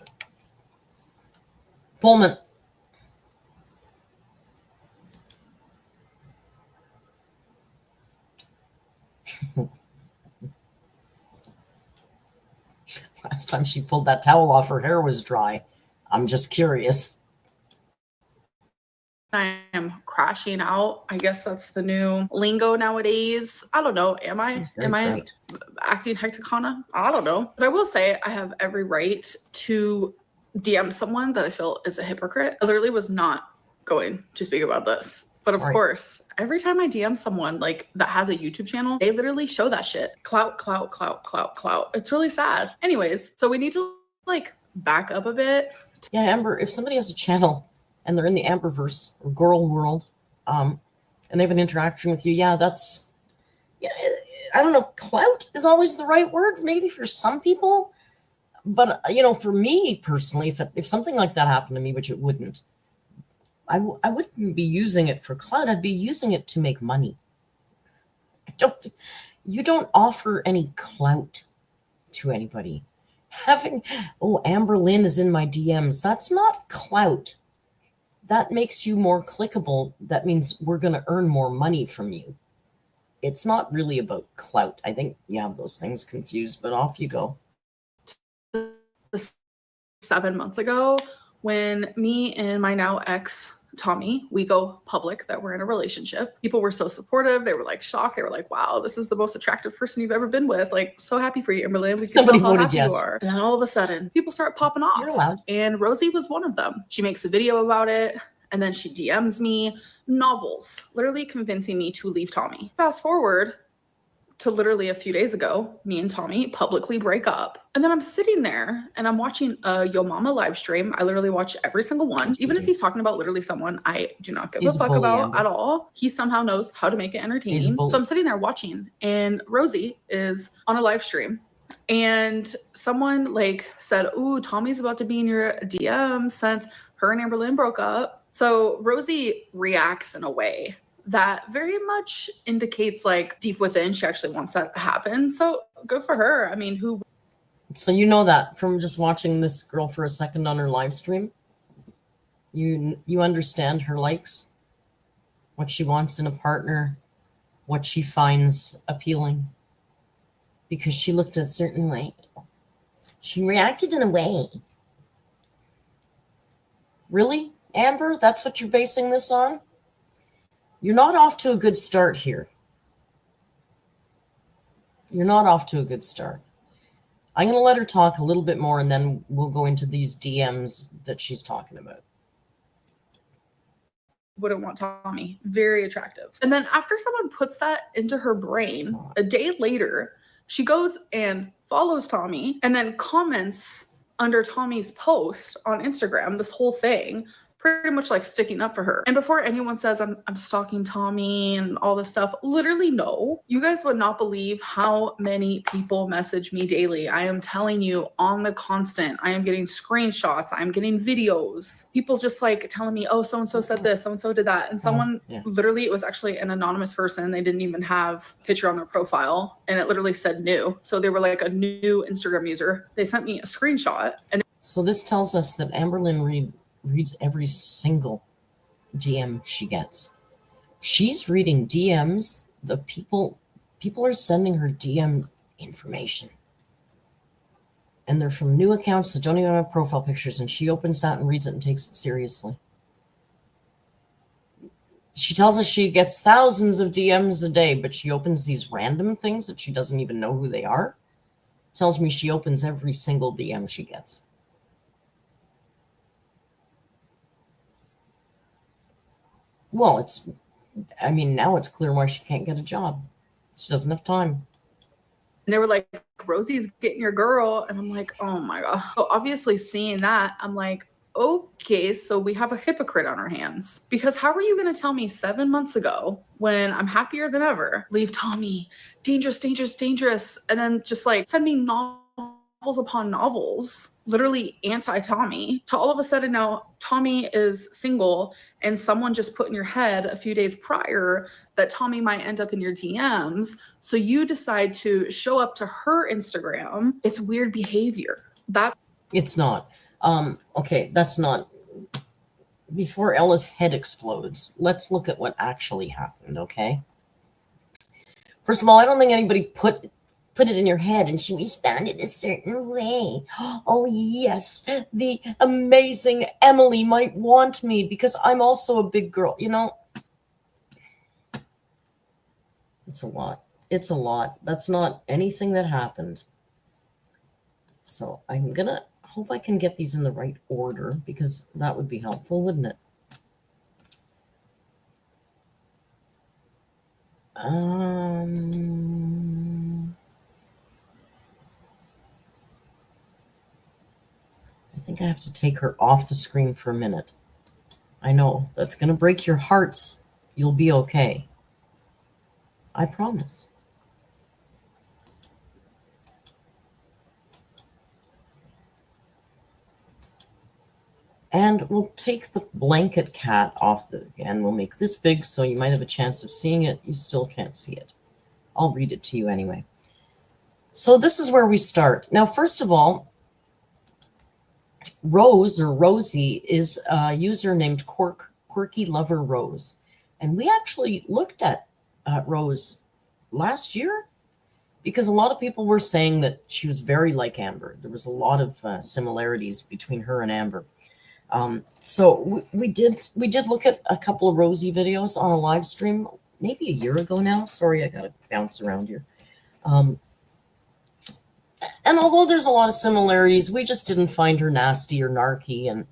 S1: Pullman. Last time she pulled that towel off, her hair was dry. I'm just curious.
S3: I am crashing out. I guess that's the new lingo nowadays. I don't know. Am I acting hecticana? I don't know. But I will say I have every right to DM someone that I feel is a hypocrite. I literally was not going to speak about this. But of course, every time I DM someone like that has a YouTube channel, they literally show that shit. Clout, clout, clout, clout, clout. It's really sad. Anyways, so we need to like back up a bit.
S1: Yeah, Amber, if somebody has a channel and they're in the Amberverse or Girl World, and they have an interaction with you, yeah, that's, yeah, I don't know if clout is always the right word, maybe for some people, but, you know, for me personally, if something like that happened to me, which it wouldn't, I wouldn't be using it for clout. I'd be using it to make money. You don't offer any clout to anybody. Amberlynn is in my DMs. That's not clout. That makes you more clickable. That means we're going to earn more money from you. It's not really about clout. I think you have those things confused, but off you go.
S3: 7 months ago, when me and my now ex, Tommy, we go public that we're in a relationship. People were so supportive. They were like shocked. They were like, wow, this is the most attractive person you've ever been with. Like, so happy for you, Amberlynn. We can tell how happy you are. And then all of a sudden, people start popping off.
S1: You're allowed.
S3: And Rosie was one of them. She makes a video about it. And then she DMs me novels, literally convincing me to leave Tommy. Fast forward to literally a few days ago, me and Tommy publicly break up. And then I'm sitting there and I'm watching a Yo Mama live stream. I literally watch every single one. Even if he's talking about literally someone I do not give a fuck about at all, he somehow knows how to make it entertaining. So I'm sitting there watching, and Rosie is on a live stream. And someone like said, ooh, Tommy's about to be in your DM since her and Amberlynn broke up. So Rosie reacts in a way that very much indicates like deep within she actually wants that to happen. So good for her. I mean, who?
S1: So you know that from just watching this girl for a second on her live stream. You understand her likes, what she wants in a partner, what she finds appealing. Because she looked a certain way. She reacted in a way. Really, Amber? That's what you're basing this on? You're not off to a good start here. You're not off to a good start. I'm going to let her talk a little bit more, and then we'll go into these DMs that she's talking about.
S3: Wouldn't want Tommy. Very attractive. And then after someone puts that into her brain, a day later, she goes and follows Tommy and then comments under Tommy's post on Instagram, this whole thing, pretty much like sticking up for her. And before anyone says I'm stalking Tommy and all this stuff, literally no. You guys would not believe how many people message me daily. I am telling you, on the constant. I am getting screenshots. I'm getting videos. People just like telling me, oh, so-and-so said this, so-and-so did that. And someone, literally, it was actually an anonymous person. They didn't even have a picture on their profile. And it literally said new. So they were like a new Instagram user. They sent me a screenshot. And
S1: so this tells us that Amberlynn Reid reads every single DM she gets. She's reading DMs. The people are sending her DM information, and they're from new accounts that don't even have profile pictures, and she opens that and reads it and takes it seriously. She tells us she gets thousands of DMs a day, but she opens these random things that she doesn't even know who they are. Tells me she opens every single DM she gets. Well, now it's clear why she can't get a job. She doesn't have time.
S3: And they were like, Rosie's getting your girl. And I'm like, oh my God. So obviously seeing that, I'm like, okay, so we have a hypocrite on our hands. Because how are you going to tell me 7 months ago, when I'm happier than ever, leave Tommy, dangerous, dangerous, dangerous, and then just like send me novels upon novels, literally anti-Tommy, to all of a sudden now Tommy is single and someone just put in your head a few days prior that Tommy might end up in your DMs. So you decide to show up to her Instagram. It's weird behavior.
S1: It's not. Okay, that's not. Before Ella's head explodes, let's look at what actually happened, okay? First of all, I don't think anybody put it in your head and she responded a certain way. Oh, yes, the amazing Emily might want me because I'm also a big girl. You know, it's a lot. It's a lot. That's not anything that happened. So I'm going to hope I can get these in the right order because that would be helpful, wouldn't it? I think I have to take her off the screen for a minute. I know, that's going to break your hearts. You'll be okay. I promise. And we'll take the blanket cat off and we'll make this big so you might have a chance of seeing it. You still can't see it. I'll read it to you anyway. So this is where we start. Now, first of all, Rose or Rosie is a user named Quirky Lover Rose. And we actually looked at Rose last year because a lot of people were saying that she was very like Amber. There was a lot of similarities between her and Amber. So we did look at a couple of Rosie videos on a live stream maybe a year ago now. Sorry, I got to bounce around here. And although there's a lot of similarities, we just didn't find her nasty or narky, and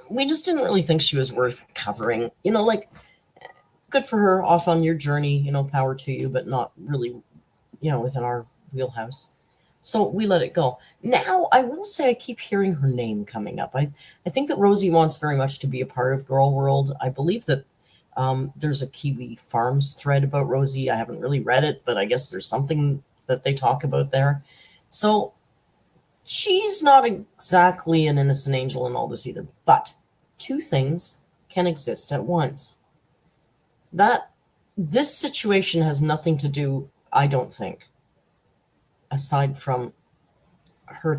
S1: we just didn't really think she was worth covering. You know, like, good for her, off on your journey, you know, power to you, but not really, you know, within our wheelhouse. So we let it go. Now, I will say I keep hearing her name coming up. I think that Rosie wants very much to be a part of Girl World. I believe that there's a Kiwi Farms thread about Rosie. I haven't really read it, but I guess there's something that they talk about there. So she's not exactly an innocent angel in all this either. But two things can exist at once. This situation has nothing to do, I don't think, aside from her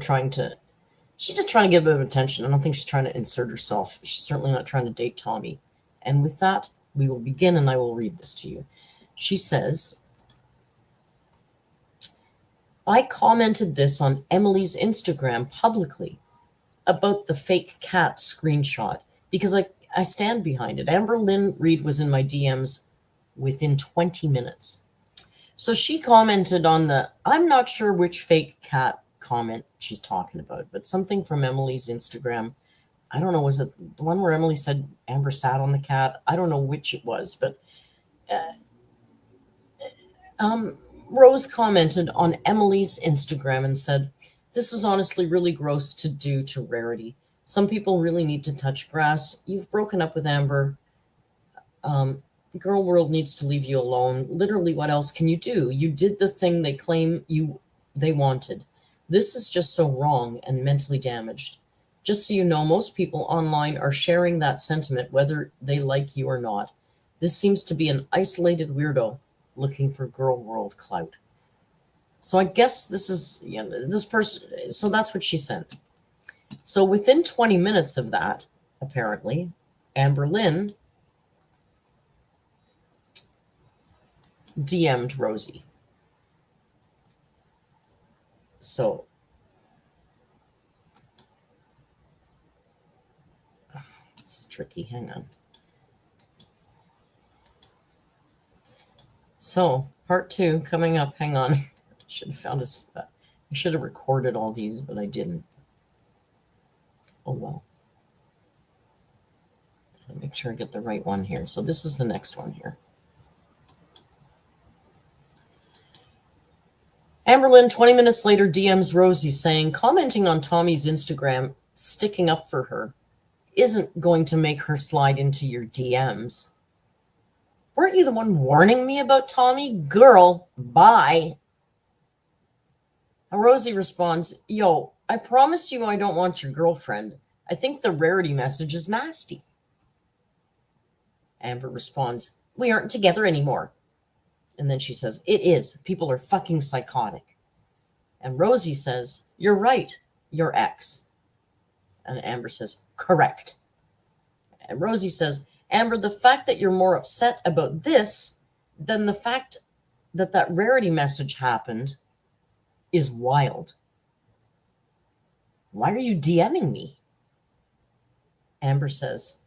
S1: she's just trying to get a bit of attention. I don't think she's trying to insert herself. She's certainly not trying to date Tommy. And with that, we will begin, and I will read this to you. She says, I commented this on Emily's Instagram publicly about the fake cat screenshot because I stand behind it. Amberlynn Reid was in my DMs within 20 minutes. So she commented on I'm not sure which fake cat comment she's talking about, but something from Emily's Instagram. I don't know, was it the one where Emily said Amber sat on the cat? I don't know which it was, but Rose commented on Emily's Instagram and said, "This is honestly really gross to do to Rarity. Some people really need to touch grass. You've broken up with Amber. Girl World needs to leave you alone. Literally, what else can you do? You did the thing they claim they wanted. This is just so wrong and mentally damaged. Just so you know, most people online are sharing that sentiment, whether they like you or not. This seems to be an isolated weirdo looking for Girl World clout." So I guess this is, this person, so that's what she sent. So within 20 minutes of that, apparently, Amberlynn DM'd Rosie. So it's tricky. Hang on. So part 2 coming up. Hang on. I should have found I should have recorded all these, but I didn't. Oh well. I'll make sure I get the right one here. So this is the next one here. Amberlynn, 20 minutes later, DMs Rosie saying, commenting on Tommy's Instagram, sticking up for her, isn't going to make her slide into your DMs. Weren't you the one warning me about Tommy? Girl, bye. And Rosie responds, yo, I promise you I don't want your girlfriend. I think the Rarity message is nasty. Amber responds, we aren't together anymore. And then she says, it is. People are fucking psychotic. And Rosie says, you're right. Your ex. And Amber says, correct. And Rosie says, Amber, the fact that you're more upset about this than the fact that that Rarity message happened is wild. Why are you DMing me? Amber says,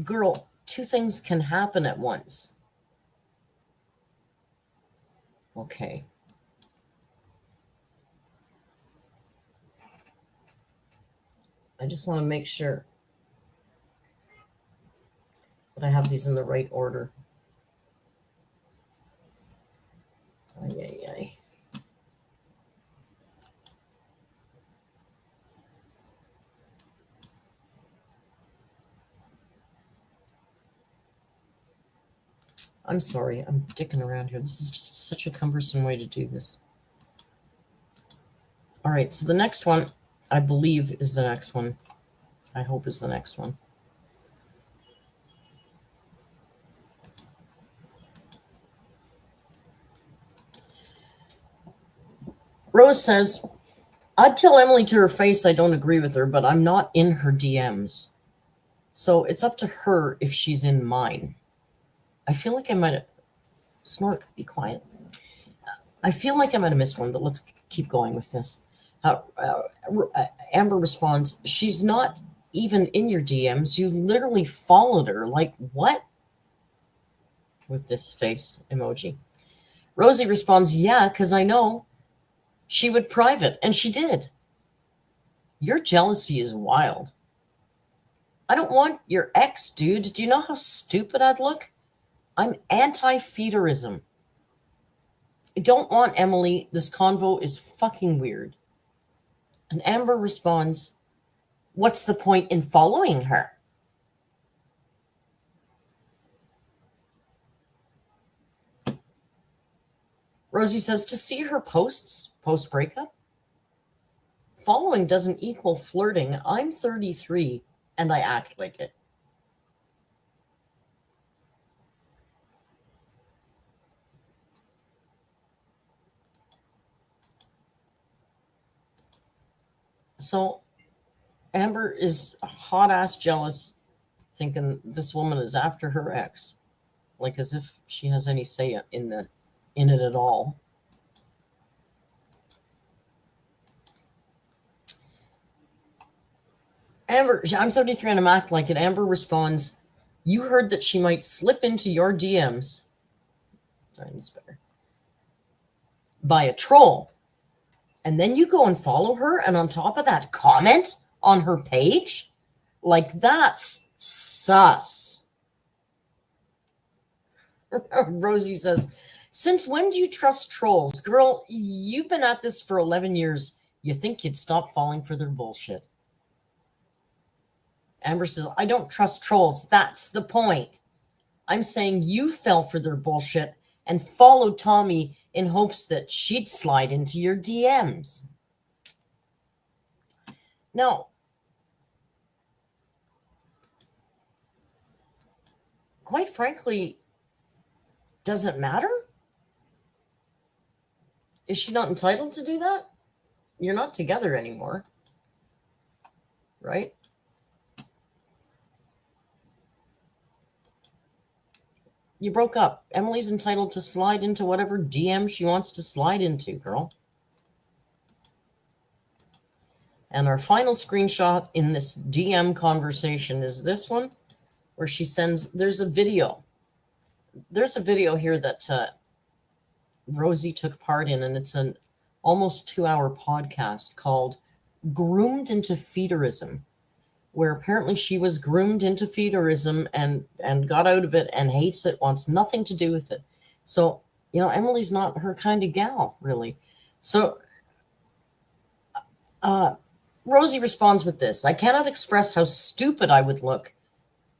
S1: girl, 2 things can happen at once. Okay. I just want to make sure that I have these in the right order. Ay, ay, ay. I'm sorry, I'm dicking around here. This is just such a cumbersome way to do this. All right, so the next one, I believe, is the next one. I hope is the next one. Rose says, I'd tell Emily to her face I don't agree with her, but I'm not in her DMs. So it's up to her if she's in mine. I feel like I might have... Snork, be quiet. I feel like I might have missed one, but let's keep going with this. Amber responds, she's not even in your DMs. You literally followed her. Like, what? With this face emoji. Rosie responds, yeah, because I know she would private, and she did. Your jealousy is wild. I don't want your ex, dude. Do you know how stupid I'd look? I'm anti-feederism. I don't want Emily. This convo is fucking weird. And Amber responds, what's the point in following her? Rosie says, to see her posts post-breakup? Following doesn't equal flirting. I'm 33 and I act like it. So Amber is hot-ass jealous, thinking this woman is after her ex, like as if she has any say in it at all. Amber, I'm 33 and I'm act like it. Amber responds, you heard that she might slip into your DMs. Sorry, that's better. By a troll. And then you go and follow her, and on top of that, comment on her page? Like, that's sus. Rosie says, since when do you trust trolls? Girl, you've been at this for 11 years. You think you'd stop falling for their bullshit. Amber says, I don't trust trolls. That's the point. I'm saying you fell for their bullshit and followed Tommy in hopes that she'd slide into your DMs. Now, quite frankly, does it matter? Is she not entitled to do that? You're not together anymore, right? You broke up. Emily's entitled to slide into whatever DM she wants to slide into, girl. And our final screenshot in this DM conversation is this one, where she sends, there's a video. There's a video here that Rosie took part in, and it's an almost 2-hour podcast called Groomed into Feederism, where apparently she was groomed into feederism and got out of it and hates it, wants nothing to do with it. So, you know, Emily's not her kind of gal, really. So Rosie responds with this: I cannot express how stupid I would look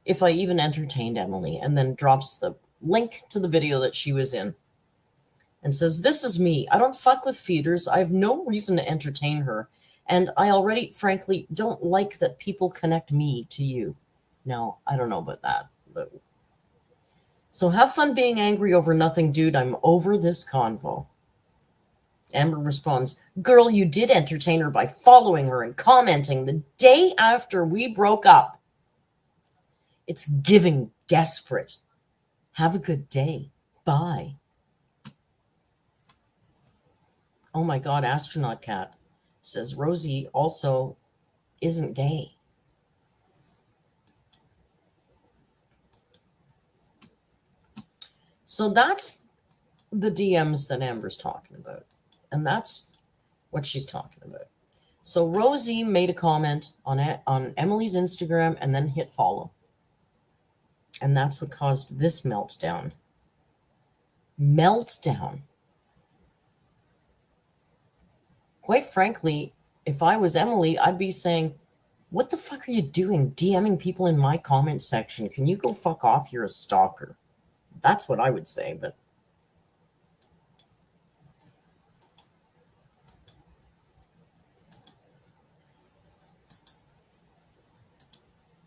S1: if I even entertained Emily, and then drops the link to the video that she was in and says, this is me. I don't fuck with feeders. I have no reason to entertain her. And I already, frankly, don't like that people connect me to you. Now, I don't know about that. But so have fun being angry over nothing, dude. I'm over this convo. Amber responds, girl, you did entertain her by following her and commenting the day after we broke up. It's giving desperate. Have a good day. Bye. Oh my God, Astronaut Cat says Rosie also isn't gay. So that's the DMs that Amber's talking about. And that's what she's talking about. So Rosie made a comment on Emily's Instagram and then hit follow. And that's what caused this meltdown. Meltdown. Quite frankly, if I was Emily, I'd be saying, what the fuck are you doing DMing people in my comment section? Can you go fuck off? You're a stalker. That's what I would say, but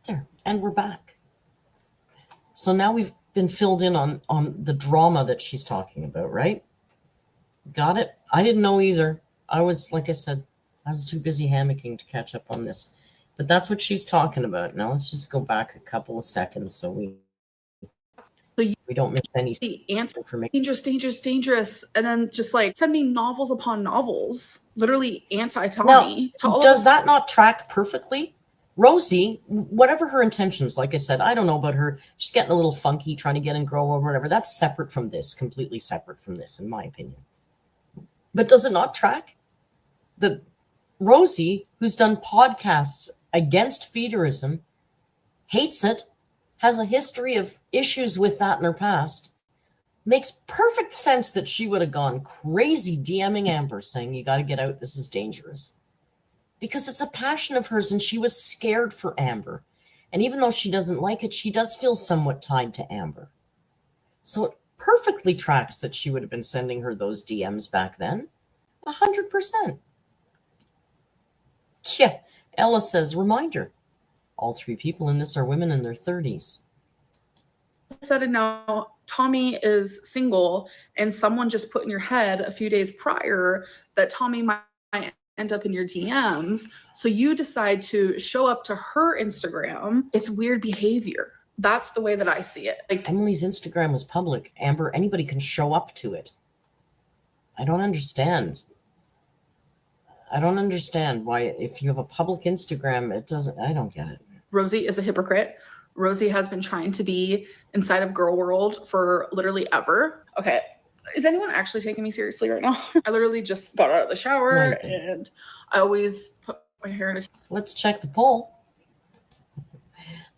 S1: there, and we're back. So now we've been filled in on the drama that she's talking about, right? Got it? I didn't know either. I was, like I said, I was too busy hammocking to catch up on this. But that's what she's talking about. Now let's just go back a couple of seconds so we don't miss any information.
S3: Dangerous. And then just like send me novels upon novels, literally
S1: Now,
S3: anti-Tommy.
S1: does that not track perfectly? Rosie, whatever her intentions, like I said, I don't know about her. She's getting a little funky, trying to get and grow or whatever. That's separate from this, completely separate from this, in my opinion. But does it not track? That Rosie, who's done podcasts against feederism, hates it, has a history of issues with that in her past, makes perfect sense that she would have gone crazy DMing Amber saying, you got to get out, this is dangerous. Because it's a passion of hers and she was scared for Amber. And even though she doesn't like it, she does feel somewhat tied to Amber. So it perfectly tracks that she would have been sending her those DMs back then. 100%. Yeah, Ella says, reminder, all three people in this are women in their 30s.
S3: Said, and now Tommy is single, and someone just put in your head a few days prior that Tommy might end up in your DMs. So you decide to show up to her Instagram. It's weird behavior. That's the way that I see it. Like,
S1: Emily's Instagram was public. Amber, anybody can show up to it. I don't understand. I don't understand why if you have a public Instagram, it doesn't. I don't get it.
S3: Rosie is a hypocrite. Rosie has been trying to be inside of girl world for literally ever. Okay. Is anyone actually taking me seriously right now? I literally just got out of the shower and I always put my hair in a...
S1: Let's check the poll.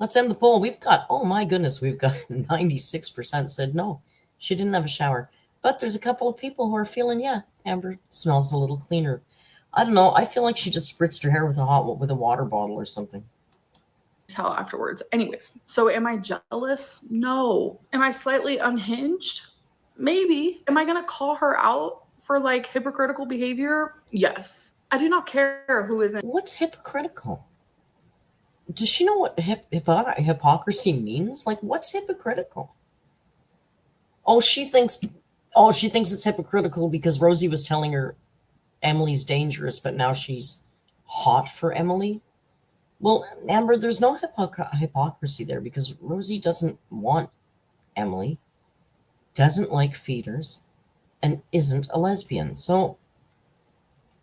S1: Let's end the poll. We've got, oh my goodness, we've got 96% said no. She didn't have a shower. But there's a couple of people who are feeling, yeah, Amber smells a little cleaner. I don't know. I feel like she just spritzed her hair with a water bottle or something.
S3: Tell afterwards. Anyways, so am I jealous? No. Am I slightly unhinged? Maybe. Am I going to call her out for like hypocritical behavior? Yes. I do not care who isn't.
S1: What's hypocritical? Does she know what hypocrisy means? Like, what's hypocritical? Oh, she thinks it's hypocritical because Rosie was telling her Emily's dangerous, but now she's hot for Emily. Well, Amber, there's no hypocrisy there because Rosie doesn't want Emily, doesn't like feeders, and isn't a lesbian. So,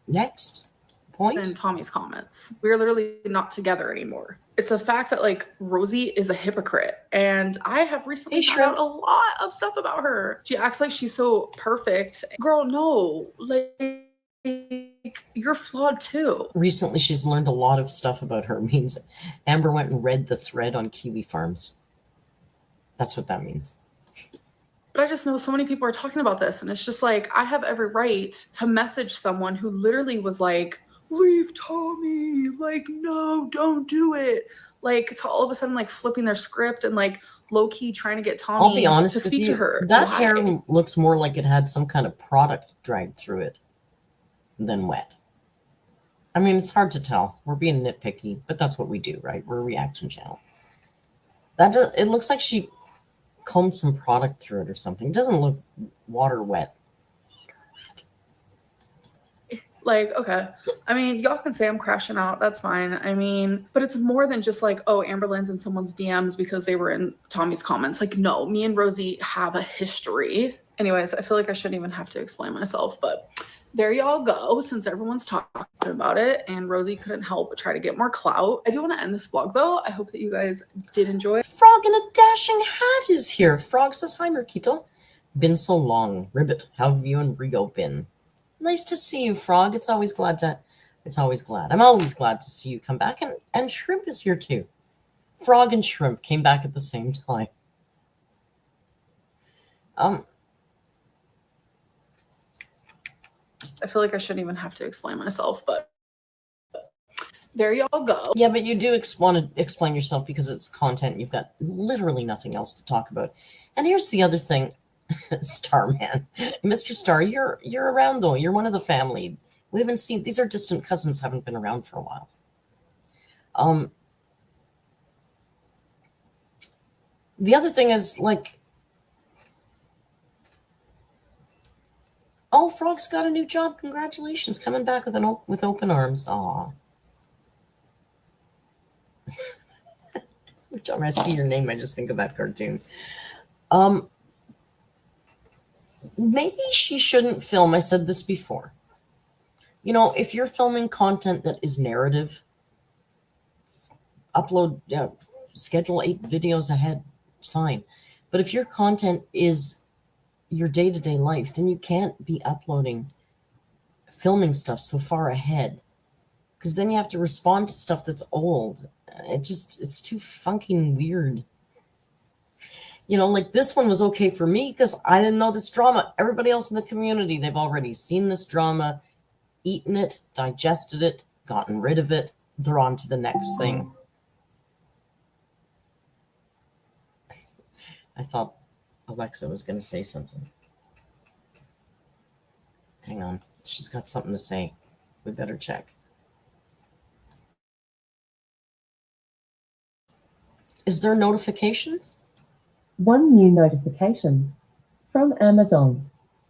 S1: next point.
S3: In Tommy's comments, we're literally not together anymore. It's a fact that like Rosie is a hypocrite, and I have recently found out a lot of stuff about her. She acts like she's so perfect. Girl, no, like you're flawed too.
S1: Recently, she's learned a lot of stuff about her. It means Amber went and read the thread on Kiwi Farms. That's what that means.
S3: But I just know so many people are talking about this, and it's just like I have every right to message someone who literally was like, leave Tommy, like, no, don't do it. Like, it's all of a sudden like flipping their script and like low-key trying to get Tommy
S1: I'll be honest
S3: to
S1: with
S3: speak
S1: you,
S3: to her.
S1: that hair looks more like it had some kind of product dragged through it than wet. I mean, it's hard to tell. We're being nitpicky, but that's what we do, right? We're a reaction channel. It looks like she combed some product through it or something. It doesn't look water wet.
S3: Like, okay. I mean, y'all can say I'm crashing out. That's fine. I mean, but it's more than just like, oh, AMBERLYNNS in someone's DMs because they were in Tommy's comments. Like, no, me and Rosie have a history. Anyways, I feel like I shouldn't even have to explain myself, but there y'all go. Since everyone's talking about it and Rosie couldn't help but try to get more clout. I do want to end this vlog though. I hope that you guys did enjoy.
S1: Frog in a dashing hat is here. Frog says, hi, Merquito. Been so long. Ribbit, how have you and Rio been? Nice to see you, Frog. I'm always glad to see you come back. And Shrimp is here too. Frog and Shrimp came back at the same time.
S3: I feel like I shouldn't even have to explain myself, but there y'all go.
S1: Yeah, but you do want to explain yourself because it's content. You've got literally nothing else to talk about. And here's the other thing, Starman. Mr. Star, you're around though. You're one of the family. We haven't seen, these are distant cousins, haven't been around for a while. The other thing is like, oh, Frog's got a new job. Congratulations. Coming back with open arms. Aw. Every time I see your name, I just think of that cartoon. Maybe she shouldn't film. I said this before. You know, if you're filming content that is narrative, schedule 8 videos ahead. It's fine. But if your content is your day-to-day life, then you can't be filming stuff so far ahead, because then you have to respond to stuff that's old. It's too fucking weird. You know, like this one was okay for me because I didn't know this drama. Everybody else in the community, they've already seen this drama, eaten it, digested it, gotten rid of it. They're on to the next thing. I thought Alexa was going to say something. Hang on. She's got something to say. We better check. Is there notifications?
S6: One new notification from Amazon.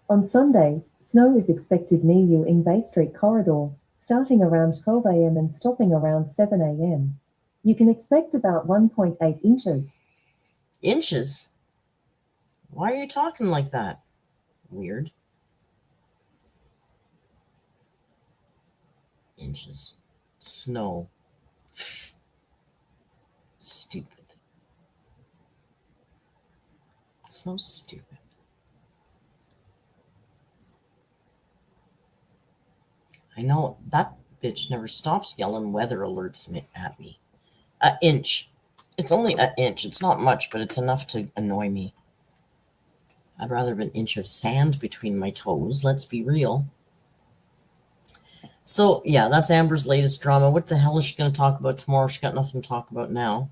S6: On Sunday, snow is expected near you in Bay Street corridor, starting around 12 a.m. and stopping around 7 a.m. You can expect about 1.8 inches.
S1: Inches? Why are you talking like that? Weird. inches. Snow. Stupid. Snow's stupid. I know that bitch never stops yelling weather alerts at me. An inch. It's only an inch. It's not much, but it's enough to annoy me. I'd rather have an inch of sand between my toes. Let's be real. So, yeah, that's Amber's latest drama. What the hell is she going to talk about tomorrow? She got nothing to talk about now.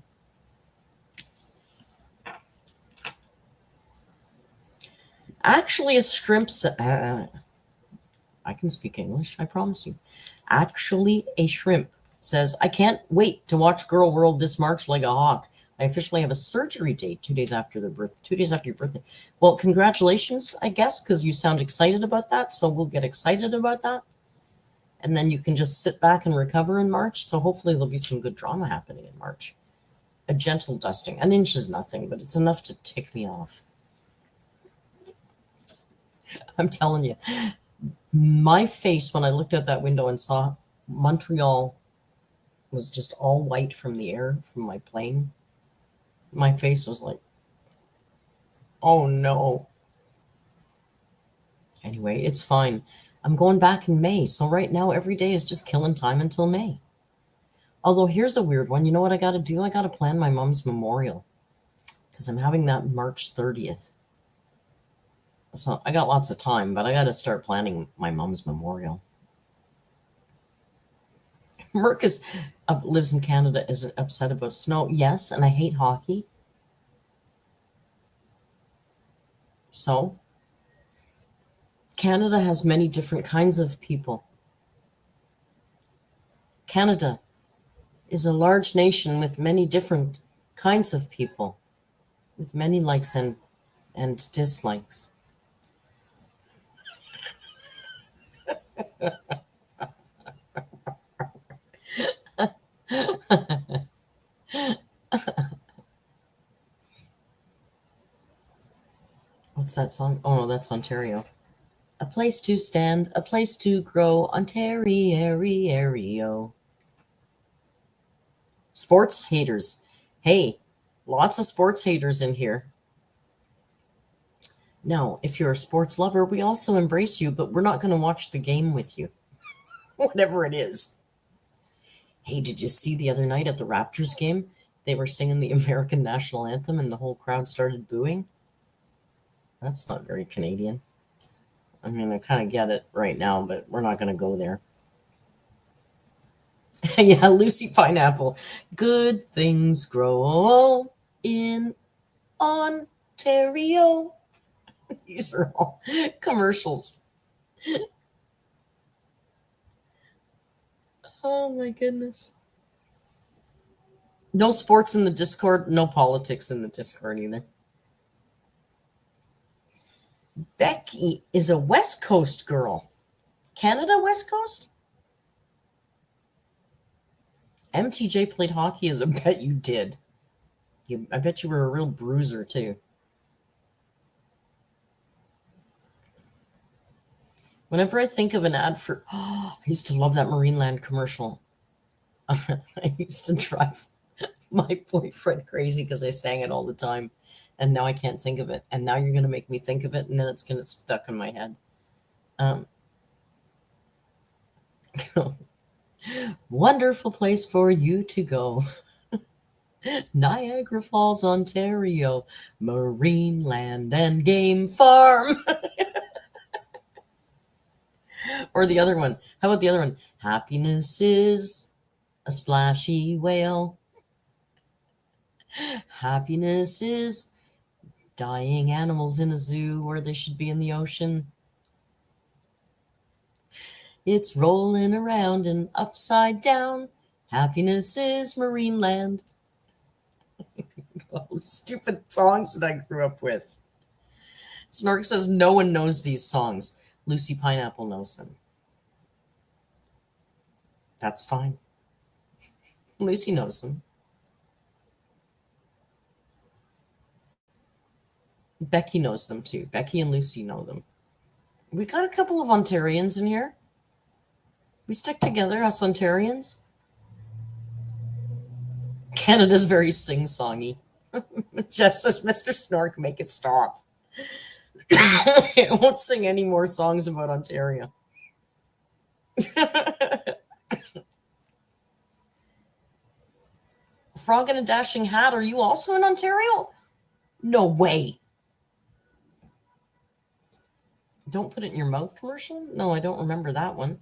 S1: Actually, a shrimp... I can speak English, I promise you. Actually, a shrimp says, I can't wait to watch Girl World this March like a hawk. I officially have a surgery date 2 days after your birthday. Well, congratulations, I guess, because you sound excited about that. So we'll get excited about that. And then you can just sit back and recover in March. So hopefully there'll be some good drama happening in March. A gentle dusting. An inch is nothing, but it's enough to tick me off. I'm telling you, my face when I looked out that window and saw Montreal was just all white from the air from my plane. My face was like, oh no. Anyway, it's fine. I'm going back in May. So right now, every day is just killing time until May. Although here's a weird one. You know what I got to do? I got to plan my mom's memorial because I'm having that March 30th. So I got lots of time, but I got to start planning my mom's memorial. Merc lives in Canada, is upset about snow. Yes, and I hate hockey. So Canada has many different kinds of people. Canada is a large nation with many different kinds of people, with many likes and dislikes. What's that song? Oh no, that's Ontario. A place to stand, a place to grow, Ontario. Sports haters. Hey, lots of sports haters in here. Now, if you're a sports lover, we also embrace you, but we're not going to watch the game with you. Whatever it is. Hey, did you see the other night at the Raptors game? They were singing the American national anthem and the whole crowd started booing. That's not very Canadian. I mean, I kind of get it right now, but we're not going to go there. Yeah, Lucy Pineapple. Good things grow in Ontario. These are all commercials. Oh my goodness. No sports in the Discord, no politics in the Discord either. Becky is a West Coast girl. Canada, West Coast? MTJ played hockey as I bet you did. I bet you were a real bruiser too. Whenever I think of an ad for, I used to love that Marineland commercial. I used to drive my boyfriend crazy because I sang it all the time. And now I can't think of it. And now you're going to make me think of it. And then it's going to stuck in my head. Wonderful place for you to go. Niagara Falls, Ontario. Marineland and Game Farm. Or the other one. How about the other one? Happiness is a splashy whale. Happiness is dying animals in a zoo where they should be in the ocean. It's rolling around and upside down. Happiness is Marineland. All the stupid songs that I grew up with. Snork says no one knows these songs. Lucy Pineapple knows them. That's fine. Lucy knows them. Becky knows them too. Becky and Lucy know them. We got a couple of Ontarians in here. We stick together, us Ontarians. Canada's very sing-songy. Just as Mr. Snork, make it stop. I won't sing any more songs about Ontario. Frog in a Dashing Hat, are you also in Ontario? No way. Don't put it in your mouth commercial? No, I don't remember that one.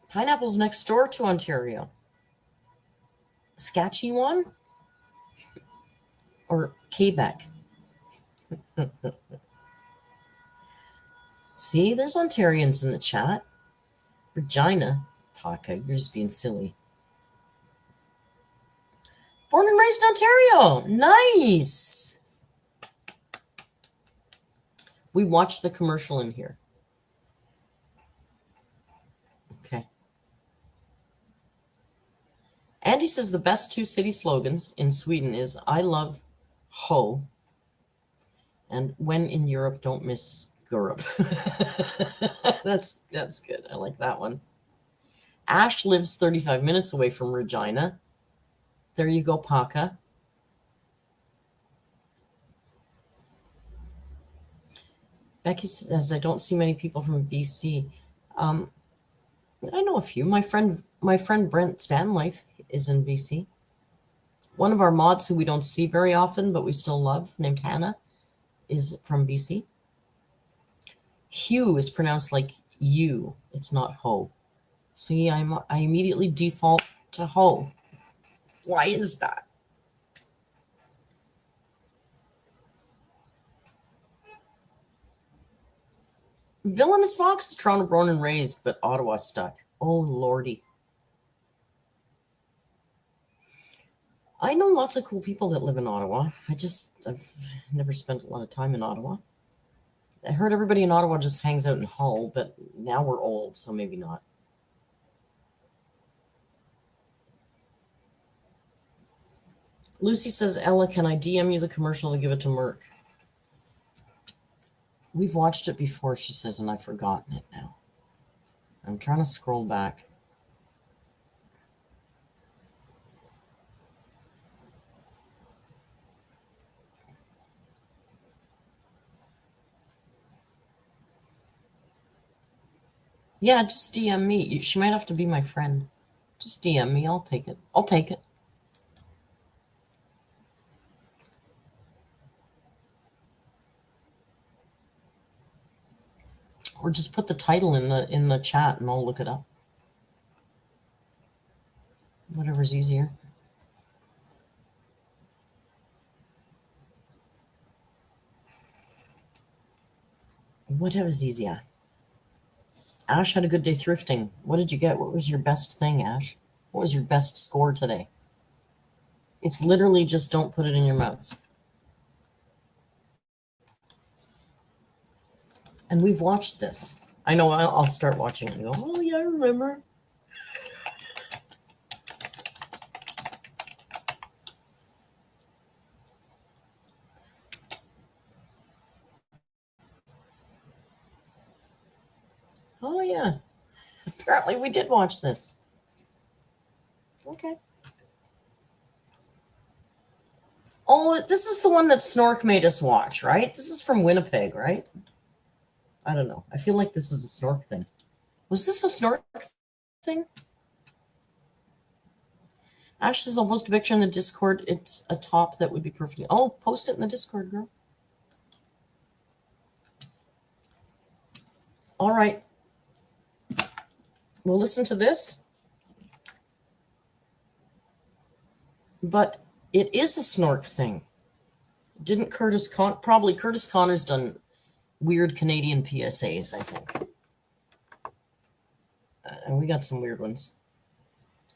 S1: Pineapple's next door to Ontario. Saskatchewan? Or Quebec? See, there's Ontarians in the chat. Regina. Taka, you're just being silly. Born and raised in Ontario. Nice. We watched the commercial in here. Okay. Andy says the best two city slogans in Sweden is I love ho and when in Europe, don't miss Europe. That's good. I like that one. Ash lives 35 minutes away from Regina. There you go, Paka. Becky says, I don't see many people from BC. I know a few. My friend Brent's van life is in BC. One of our mods who we don't see very often, but we still love, named Hannah, is from BC. Hugh is pronounced like you. It's not ho. See, I immediately default to ho. Why is that? Villainous Fox is Toronto born and raised, but Ottawa stuck. Oh, lordy. I know lots of cool people that live in Ottawa. I've never spent a lot of time in Ottawa. I heard everybody in Ottawa just hangs out in Hull, but now we're old, so maybe not. Lucy says, Ella, can I DM you the commercial to give it to Merc? We've watched it before, she says, and I've forgotten it now. I'm trying to scroll back. Yeah, just DM me. She might have to be my friend. Just DM me. I'll take it. I'll take it. Or just put the title in the chat and I'll look it up. Whatever's easier. Whatever's easier. Ash had a good day thrifting. What did you get? What was your best thing, Ash? What was your best score today? It's literally just don't put it in your mouth. And we've watched this. I know I'll start watching it and go, oh, yeah, I remember. Oh, yeah. Apparently we did watch this. Okay. Oh, this is the one that Snork made us watch, right? This is from Winnipeg, right? I don't know. I feel like this is a Snork thing. Was this a Snork thing? Ash says, I'll post a picture in the Discord. It's a top that would be perfect. Oh, post it in the Discord, girl. All right. We'll listen to this. But it is a Snork thing. Didn't probably Curtis Connor's done weird Canadian PSAs, I think. And we got some weird ones.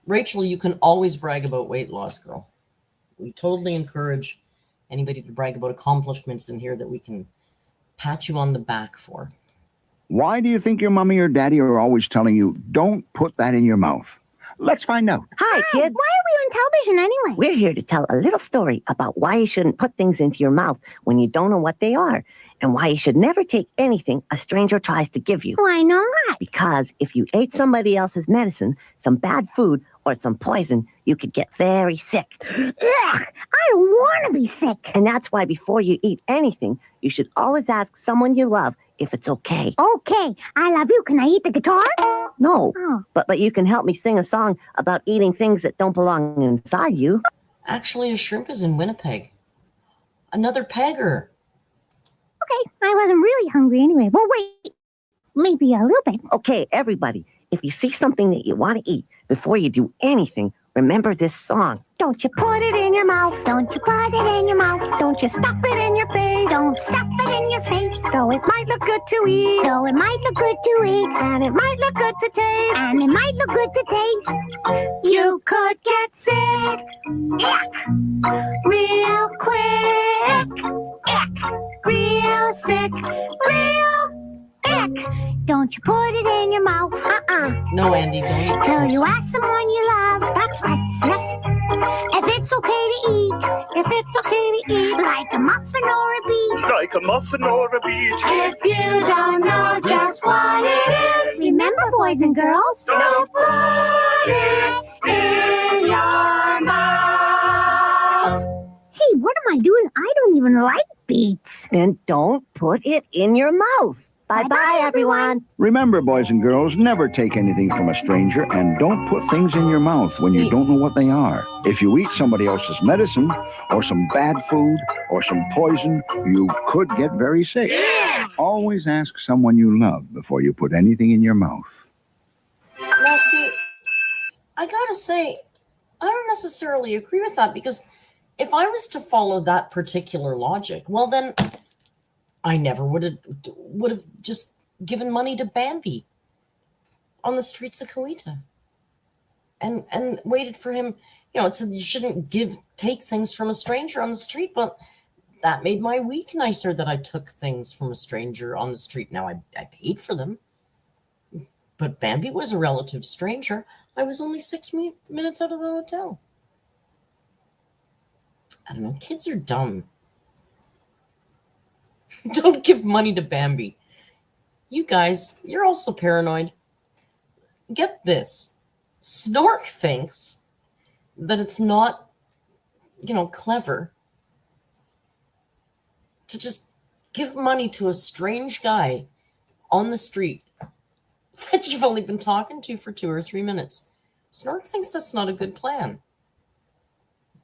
S1: Rachel, you can always brag about weight loss, girl. We totally encourage anybody to brag about accomplishments in here that we can pat you on the back for.
S7: Why do you think your mommy or daddy are always telling you, don't put that in your mouth? Let's find out.
S8: Hi, kids.
S9: Why are we on television anyway?
S8: We're here to tell a little story about why you shouldn't put things into your mouth when you don't know what they are. and why you should never take anything a stranger tries to give you.
S9: Why not?
S8: Because if you ate somebody else's medicine, some bad food, or some poison, you could get very sick.
S9: Ugh, I don't want to be sick.
S8: And that's why before you eat anything, you should always ask someone you love if it's okay.
S9: Okay, I love you. Can I eat the guitar?
S8: No,
S9: Oh.
S8: but you can help me sing a song about eating things that don't belong inside you.
S1: Actually, a shrimp is in Winnipeg. Another pegger.
S9: Okay, I wasn't really hungry anyway. Well, wait, maybe a little bit.
S8: Okay, everybody, if you see something that you want to eat, before you do anything, remember this song.
S9: Don't you put it in your mouth. Don't you put it in your mouth. Don't you stuff it in your face. Don't stuff it in your face.
S10: Though it might look good to eat.
S9: Though it might look good to eat.
S10: And it might look good to taste.
S9: And it might look good to taste.
S10: You could get sick. Ick. Real quick. Ick. Real sick. Real ick.
S9: Don't you put it in your mouth.
S1: No, Andy, don't eat
S9: Till
S1: toast.
S9: you ask someone you love. That's right, sis. If it's okay to eat.
S10: If it's okay to eat.
S9: Like a muffin or a beet.
S11: Like a muffin or a beet.
S10: If you don't know just what it is,
S9: Remember, boys and girls.
S10: don't put it in your mouth.
S9: Hey, what am I doing? I don't even like beets.
S8: Then don't put it in your mouth. Bye-bye, everyone.
S7: Remember, boys and girls, never take anything from a stranger and don't put things in your mouth when you don't know what they are. If you eat somebody else's medicine or some bad food or some poison, you could get very sick. Always ask someone you love before you put anything in your mouth.
S1: Now, see, I gotta say, I don't necessarily agree with that, because if I was to follow that particular logic, well, then I never would have just given money to Bambi on the streets of Coweta and waited for him. You know, it said you shouldn't take things from a stranger on the street, but that made my week nicer that I took things from a stranger on the street. Now, I paid for them, but Bambi was a relative stranger. I was only 6 minutes out of the hotel. I don't know, kids are dumb. Don't give money to Bambi. You guys, you're also paranoid. Get this. Snork thinks that it's not, clever to just give money to a strange guy on the street that you've only been talking to for 2 or 3 minutes. Snork thinks that's not a good plan.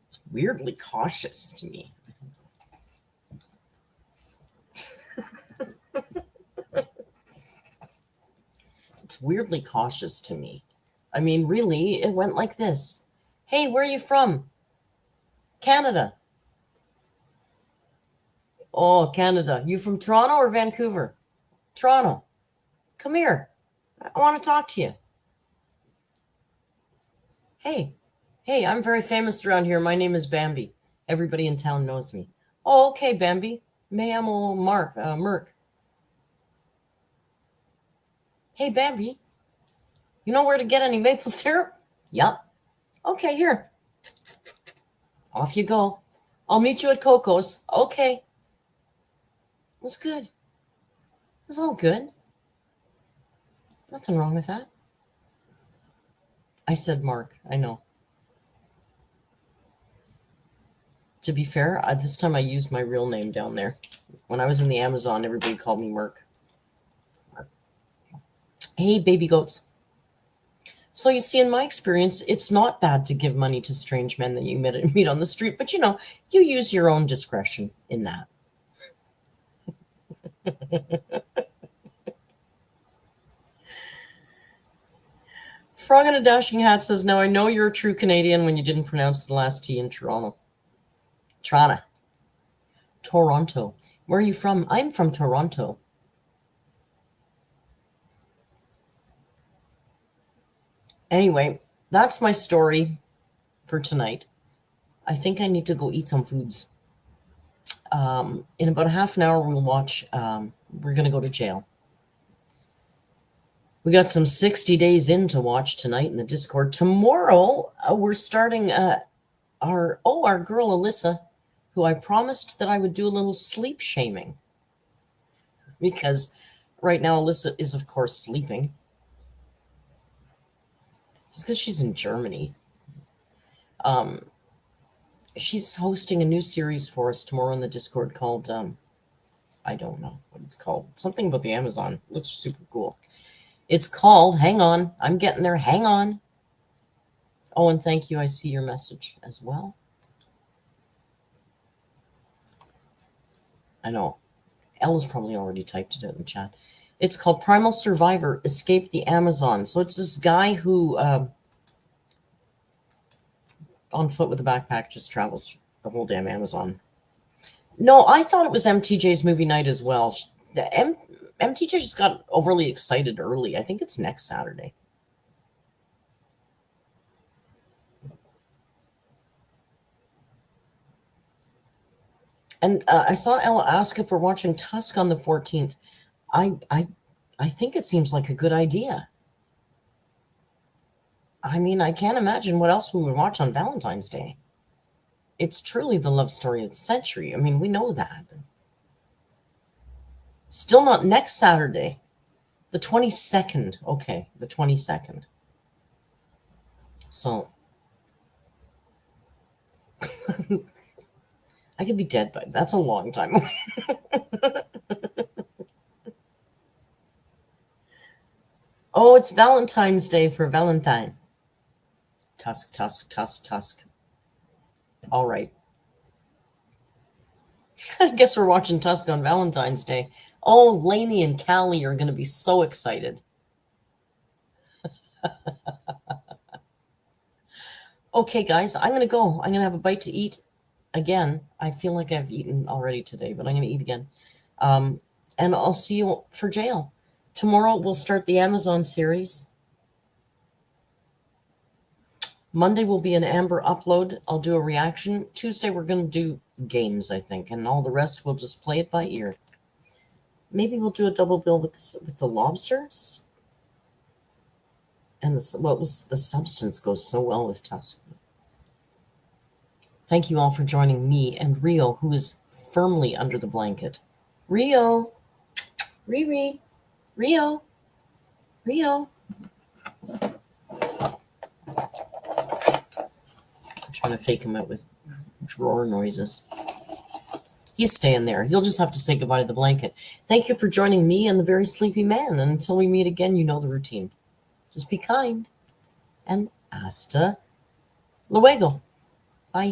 S1: It's weirdly cautious to me. It's weirdly cautious to me. I mean, really, it went like this. Hey, where are you from? Canada. Oh, Canada. You from Toronto or Vancouver? Toronto. Come here. I want to talk to you. Hey, I'm very famous around here. My name is Bambi. Everybody in town knows me. Oh, okay, Bambi. Me llamo Merc. Hey, Bambi, you know where to get any maple syrup? Yup. Okay, here. Off you go. I'll meet you at Coco's. Okay. It was good. It was all good. Nothing wrong with that. I said Mark, I know. To be fair, this time I used my real name down there. When I was in the Amazon, everybody called me Merc. Hey, baby goats. So you see, in my experience, it's not bad to give money to strange men that you meet on the street, but you use your own discretion in that. Frog in a Dashing Hat says, now I know you're a true Canadian when you didn't pronounce the last T in Toronto. Toronto. Where are you from? I'm from Toronto. Anyway, that's my story for tonight. I think I need to go eat some foods. In about a half an hour, we'll watch. We're going to go to jail. We got some 60 Days In to watch tonight in the Discord. Tomorrow, we're starting our girl Alyssa, who I promised that I would do a little sleep shaming. because right now Alyssa is, of course, sleeping. Just because she's in Germany. She's hosting a new series for us tomorrow in the Discord called, I don't know what it's called. Something about the Amazon. Looks super cool. It's called, hang on, I'm getting there, hang on. Oh, and thank you. I see your message as well. I know. Ella's probably already typed it out in the chat. It's called Primal Survivor, Escape the Amazon. So it's this guy who, on foot with a backpack, just travels the whole damn Amazon. No, I thought it was MTJ's movie night as well. MTJ just got overly excited early. I think it's next Saturday. And I saw Ella ask if we're watching Tusk on the 14th. I think it seems like a good idea. I mean, I can't imagine what else we would watch on Valentine's Day. It's truly the love story of the century. I mean, we know that. Still not next Saturday. The 22nd. Okay, the 22nd. So, I could be dead by that's a long time away. Oh, it's Valentine's Day for Valentine. Tusk, Tusk, Tusk, Tusk. All right. I guess we're watching Tusk on Valentine's Day. Oh, Lainey and Callie are going to be so excited. Okay, guys, I'm going to go. I'm going to have a bite to eat again. I feel like I've eaten already today, but I'm going to eat again. And I'll see you for jail. Tomorrow we'll start the Amazon series. Monday will be an Amber upload. I'll do a reaction. Tuesday we're going to do games, I think, and all the rest we'll just play it by ear. Maybe we'll do a double bill with the lobsters. And the substance goes so well with Tusk. Thank you all for joining me and Rio, who is firmly under the blanket. Rio, Riri, Rio, Rio. I'm trying to fake him out with drawer noises. He's staying there. You'll just have to say goodbye to the blanket. Thank you for joining me and the very sleepy man. And until we meet again, you know the routine. Just be kind. And hasta luego. Bye.